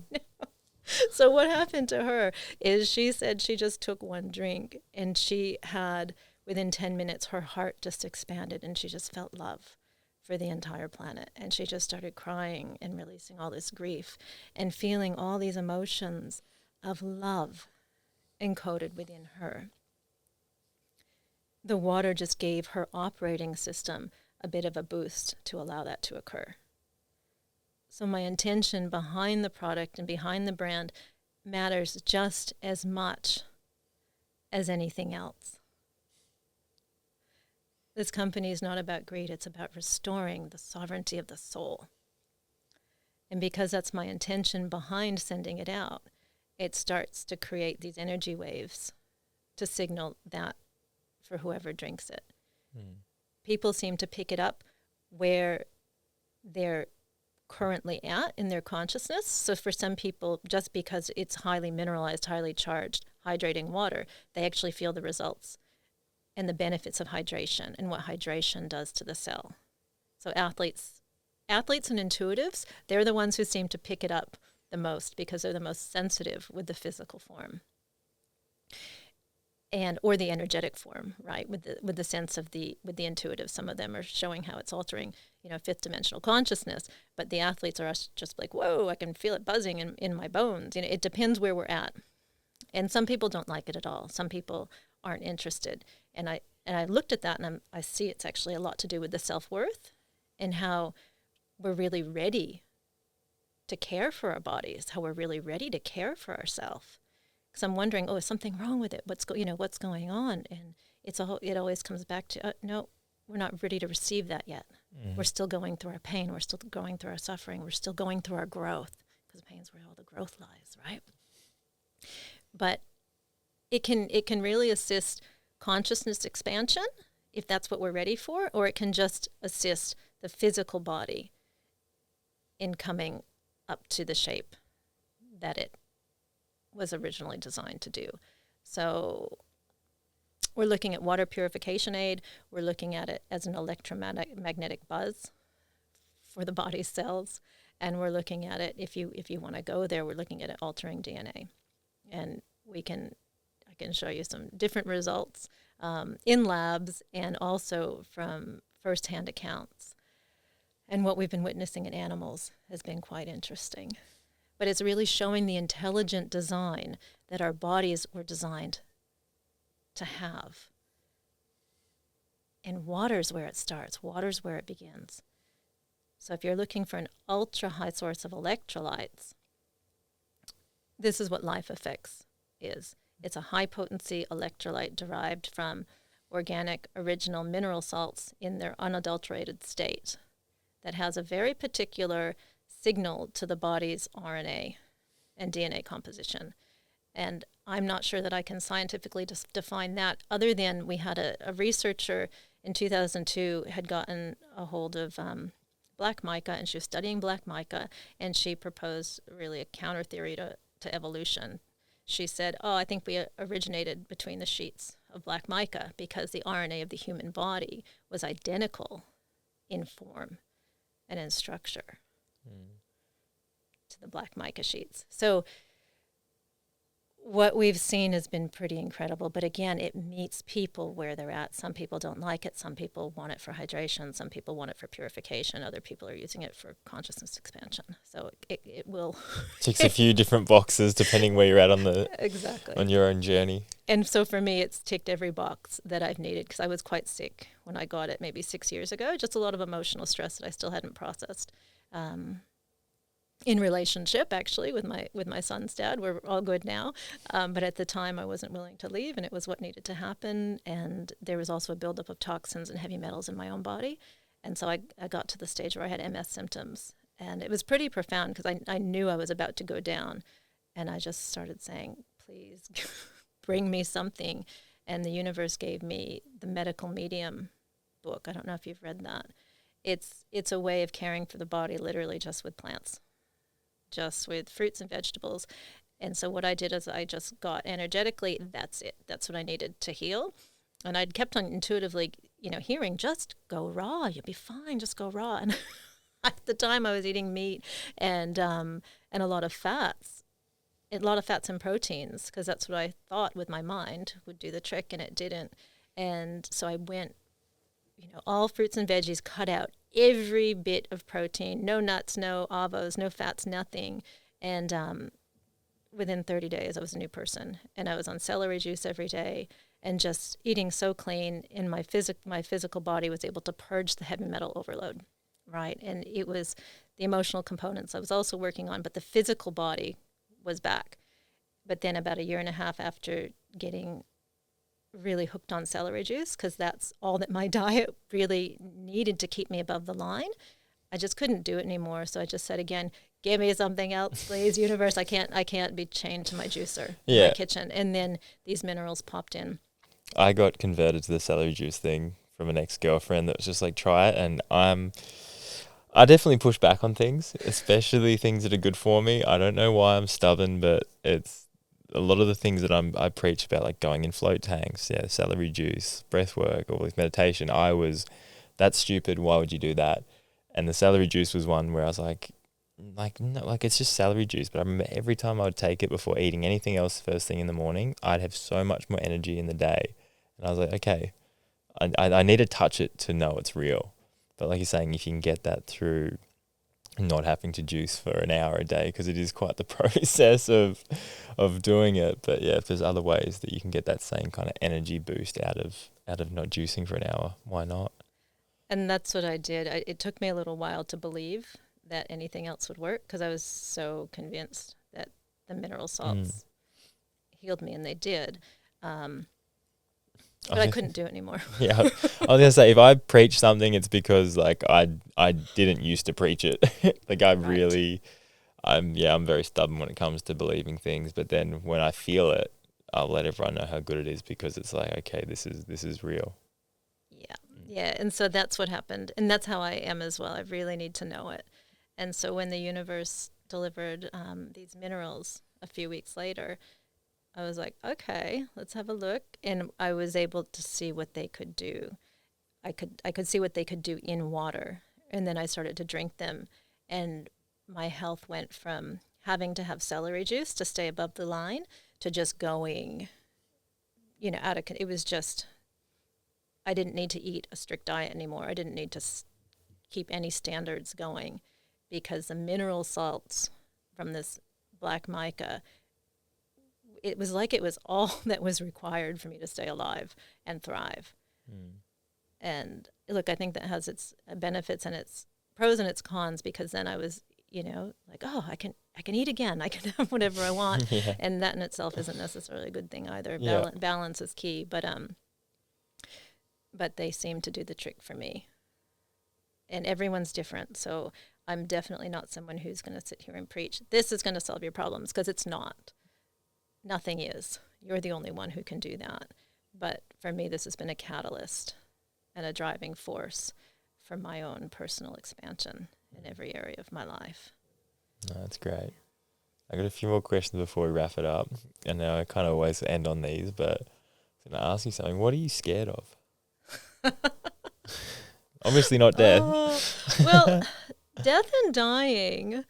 So what happened to her is she said she just took one drink and she had, within 10 minutes, her heart just expanded and she just felt love for the entire planet. And she just started crying and releasing all this grief and feeling all these emotions of love encoded within her. The water just gave her operating system a bit of a boost to allow that to occur. So my intention behind the product and behind the brand matters just as much as anything else. This company is not about greed, it's about restoring the sovereignty of the soul. And because that's my intention behind sending it out, it starts to create these energy waves to signal that for whoever drinks it. People seem to pick it up where they're currently at in their consciousness. So for some people, just because it's highly mineralized, highly charged, hydrating water, they actually feel the results and the benefits of hydration and what hydration does to the cell. So athletes and intuitives, they're the ones who seem to pick it up the most because they're the most sensitive with the physical form. Or the energetic form, right? With the sense of with the intuitive, some of them are showing how it's altering, fifth dimensional consciousness. But the athletes are just like, whoa, I can feel it buzzing in my bones. It depends where we're at, and some people don't like it at all. Some people aren't interested, and I looked at that and I see it's actually a lot to do with the self-worth and how we're really ready to care for our bodies, how we're really ready to care for ourselves. Because I'm wondering, is something wrong with it? What's going on? And it always comes back to, no, we're not ready to receive that yet. We're still going through our pain. We're still going through our suffering. We're still going through our growth, because pain's where all the growth lies, right? But it can really assist consciousness expansion if that's what we're ready for, or it can just assist the physical body in coming up to the shape that it was originally designed to do. So we're looking at water purification aid. We're looking at it as an electromagnetic buzz for the body's cells. And we're looking at it, if you want to go there, we're looking at it altering DNA. And I can show you some different results in labs and also from firsthand accounts. And what we've been witnessing in animals has been quite interesting. But it's really showing the intelligent design that our bodies were designed to have. And water's where it starts. Water's where it begins. So if you're looking for an ultra-high source of electrolytes, this is what Life Effects is. It's a high-potency electrolyte derived from organic, original mineral salts in their unadulterated state that has a very particular signal to the body's RNA and DNA composition. And I'm not sure that I can scientifically define that, other than we had a researcher in 2002 had gotten a hold of black mica, and she was studying black mica, and she proposed really a counter theory to evolution. She said, I think we originated between the sheets of black mica because the RNA of the human body was identical in form and in structure to the black mica sheets. So what we've seen has been pretty incredible. But again, it meets people where they're at. Some people don't like it. Some people want it for hydration. Some people want it for purification. Other people are using it for consciousness expansion. So it will ticks a few different boxes depending where you're at on exactly on your own journey. And so for me, it's ticked every box that I've needed, because I was quite sick when I got it maybe 6 years ago. Just a lot of emotional stress that I still hadn't processed. In relationship, actually, with my son's dad. We're all good now. But at the time, I wasn't willing to leave, and it was what needed to happen. And there was also a buildup of toxins and heavy metals in my own body. And so I got to the stage where I had MS symptoms. And it was pretty profound, because I knew I was about to go down. And I just started saying, please bring me something. And the universe gave me the Medical Medium book. I don't know if you've read that. It's a way of caring for the body, literally just with plants, just with fruits and vegetables. And so what I did is I just got energetically, that's it. That's what I needed to heal. And I'd kept on intuitively, hearing, just go raw. You'll be fine. Just go raw. And at the time I was eating meat and a lot of fats. A lot of fats and proteins, because that's what I thought with my mind would do the trick, and it didn't. And so I went, all fruits and veggies, cut out every bit of protein, no nuts, no avos, no fats, nothing. And within 30 days, I was a new person. And I was on celery juice every day and just eating so clean. And my physical body was able to purge the heavy metal overload, right? And it was the emotional components I was also working on, but the physical body was back. But then about a year and a half after getting really hooked on celery juice, because that's all that my diet really needed to keep me above the line, I just couldn't do it anymore. So I just said again, give me something else, please, universe. I can't be chained to my juicer in my kitchen. And then these minerals popped in. I got converted to the celery juice thing from an ex-girlfriend that was just like, try it. And I definitely push back on things, especially things that are good for me. I don't know why I'm stubborn, but it's a lot of the things that I preach about, like going in float tanks, celery juice, breath work, all this meditation. That's stupid. Why would you do that? And the celery juice was one where I was like, no, like it's just celery juice. But I remember every time I would take it before eating anything else first thing in the morning, I'd have so much more energy in the day. And I was like, okay, I need to touch it to know it's real. But like you're saying, if you can get that through not having to juice for an hour a day, because it is quite the process of doing it. But yeah, if there's other ways that you can get that same kind of energy boost out of not juicing for an hour, why not? And that's what I did. It took me a little while to believe that anything else would work, because I was so convinced that the mineral salts healed me, and they did. But I couldn't do it anymore. Yeah, I was gonna say, if I preach something, it's because like I didn't used to preach it. Like I'm very stubborn when it comes to believing things. But then when I feel it, I'll let everyone know how good it is, because it's like, okay, this is real. Yeah. And so that's what happened, and that's how I am as well. I really need to know it. And so when the universe delivered these minerals a few weeks later, I was like, okay, let's have a look. And I was able to see what they could do. I could see what they could do in water. And then I started to drink them. And my health went from having to have celery juice to stay above the line to just going, it was just, I didn't need to eat a strict diet anymore. I didn't need to keep any standards going, because the mineral salts from this black mica, it was like it was all that was required for me to stay alive and thrive. And look, I think that has its benefits and its pros and its cons, because then I was, like, oh, I can eat again. I can have whatever I want. Yeah. And that in itself isn't necessarily a good thing either. Yeah. Balance is key, but they seem to do the trick for me. And everyone's different. So I'm definitely not someone who's going to sit here and preach, this is going to solve your problems, because it's not. Nothing is. You're the only one who can do that. But for me, this has been a catalyst and a driving force for my own personal expansion in every area of my life. No, that's great. I got a few more questions before we wrap it up. And now I kind of always end on these, but I'm going to ask you something. What are you scared of? Obviously not death. Well, death and dying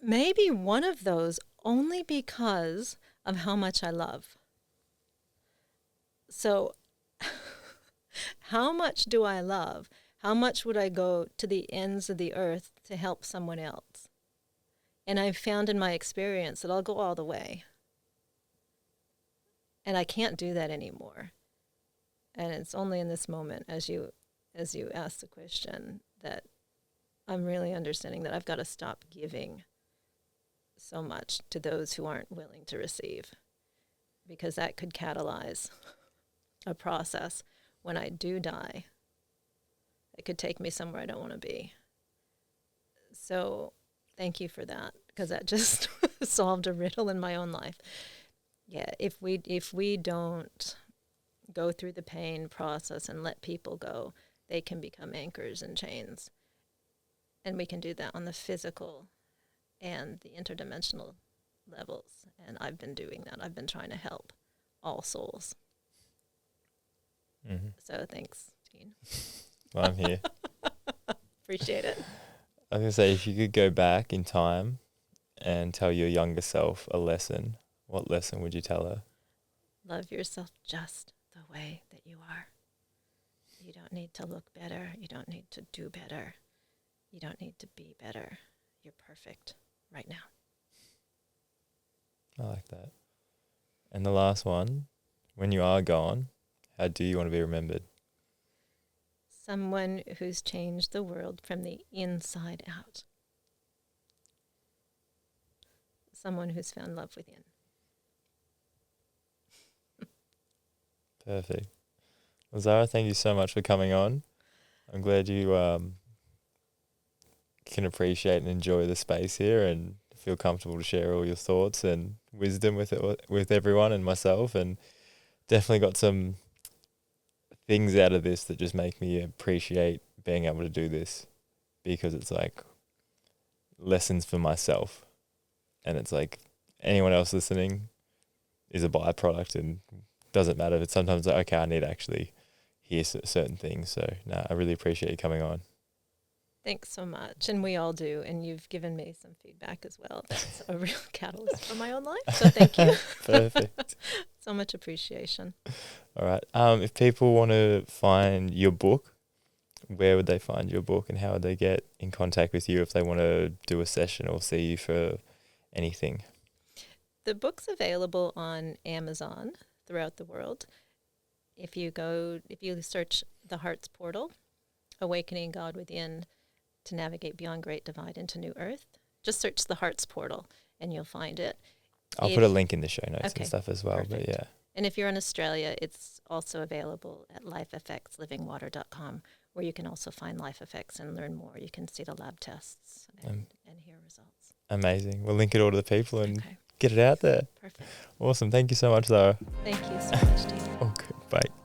may be one of those only because of how much I love. So how much do I love? How much would I go to the ends of the earth to help someone else? And I've found in my experience that I'll go all the way. And I can't do that anymore. And it's only in this moment, as you ask the question, that I'm really understanding that I've got to stop giving so much to those who aren't willing to receive, because that could catalyze a process when I do die. It could take me somewhere I don't want to be. So thank you for that, because that just solved a riddle in my own life. Yeah, if we don't go through the pain process and let people go, they can become anchors and chains. And we can do that on the physical and the interdimensional levels. And I've been doing that. I've been trying to help all souls. Mm-hmm. So thanks, Dean. Well, I'm here. Appreciate it. I was going to say, if you could go back in time and tell your younger self a lesson, what lesson would you tell her? Love yourself just the way that you are. You don't need to look better. You don't need to do better. You don't need to be better. You're perfect right now. I like that. And the last one, when you are gone, how do you want to be remembered? Someone who's changed the world from the inside out. Someone who's found love within. Perfect. Well, Zarah, thank you so much for coming on. I'm glad you can appreciate and enjoy the space here and feel comfortable to share all your thoughts and wisdom with everyone and myself, and definitely got some things out of this that just make me appreciate being able to do this, because it's like lessons for myself, and it's like anyone else listening is a byproduct, and doesn't matter. It's sometimes like, okay, I need to actually hear certain things. So no, I really appreciate you coming on. Thanks so much. And we all do. And you've given me some feedback as well. That's a real catalyst for my own life. So thank you. Perfect. So much appreciation. All right. If people want to find your book, where would they find your book, and how would they get in contact with you if they want to do a session or see you for anything? The book's available on Amazon throughout the world. If you search The Heart's Portal, Awakening God Within to Navigate Beyond Great Divide into New Earth, just search The Heart's Portal and you'll find it. I'll put a link in the show notes and stuff as well. Perfect. But yeah. And if you're in Australia, it's also available at lifeeffectslivingwater.com, where you can also find Life Effects and learn more. You can see the lab tests and hear results. Amazing. We'll link it all to the people and Okay. get it out there. Perfect. Awesome. Thank you so much, Zarah. Thank you so much, Dean. Okay. Bye.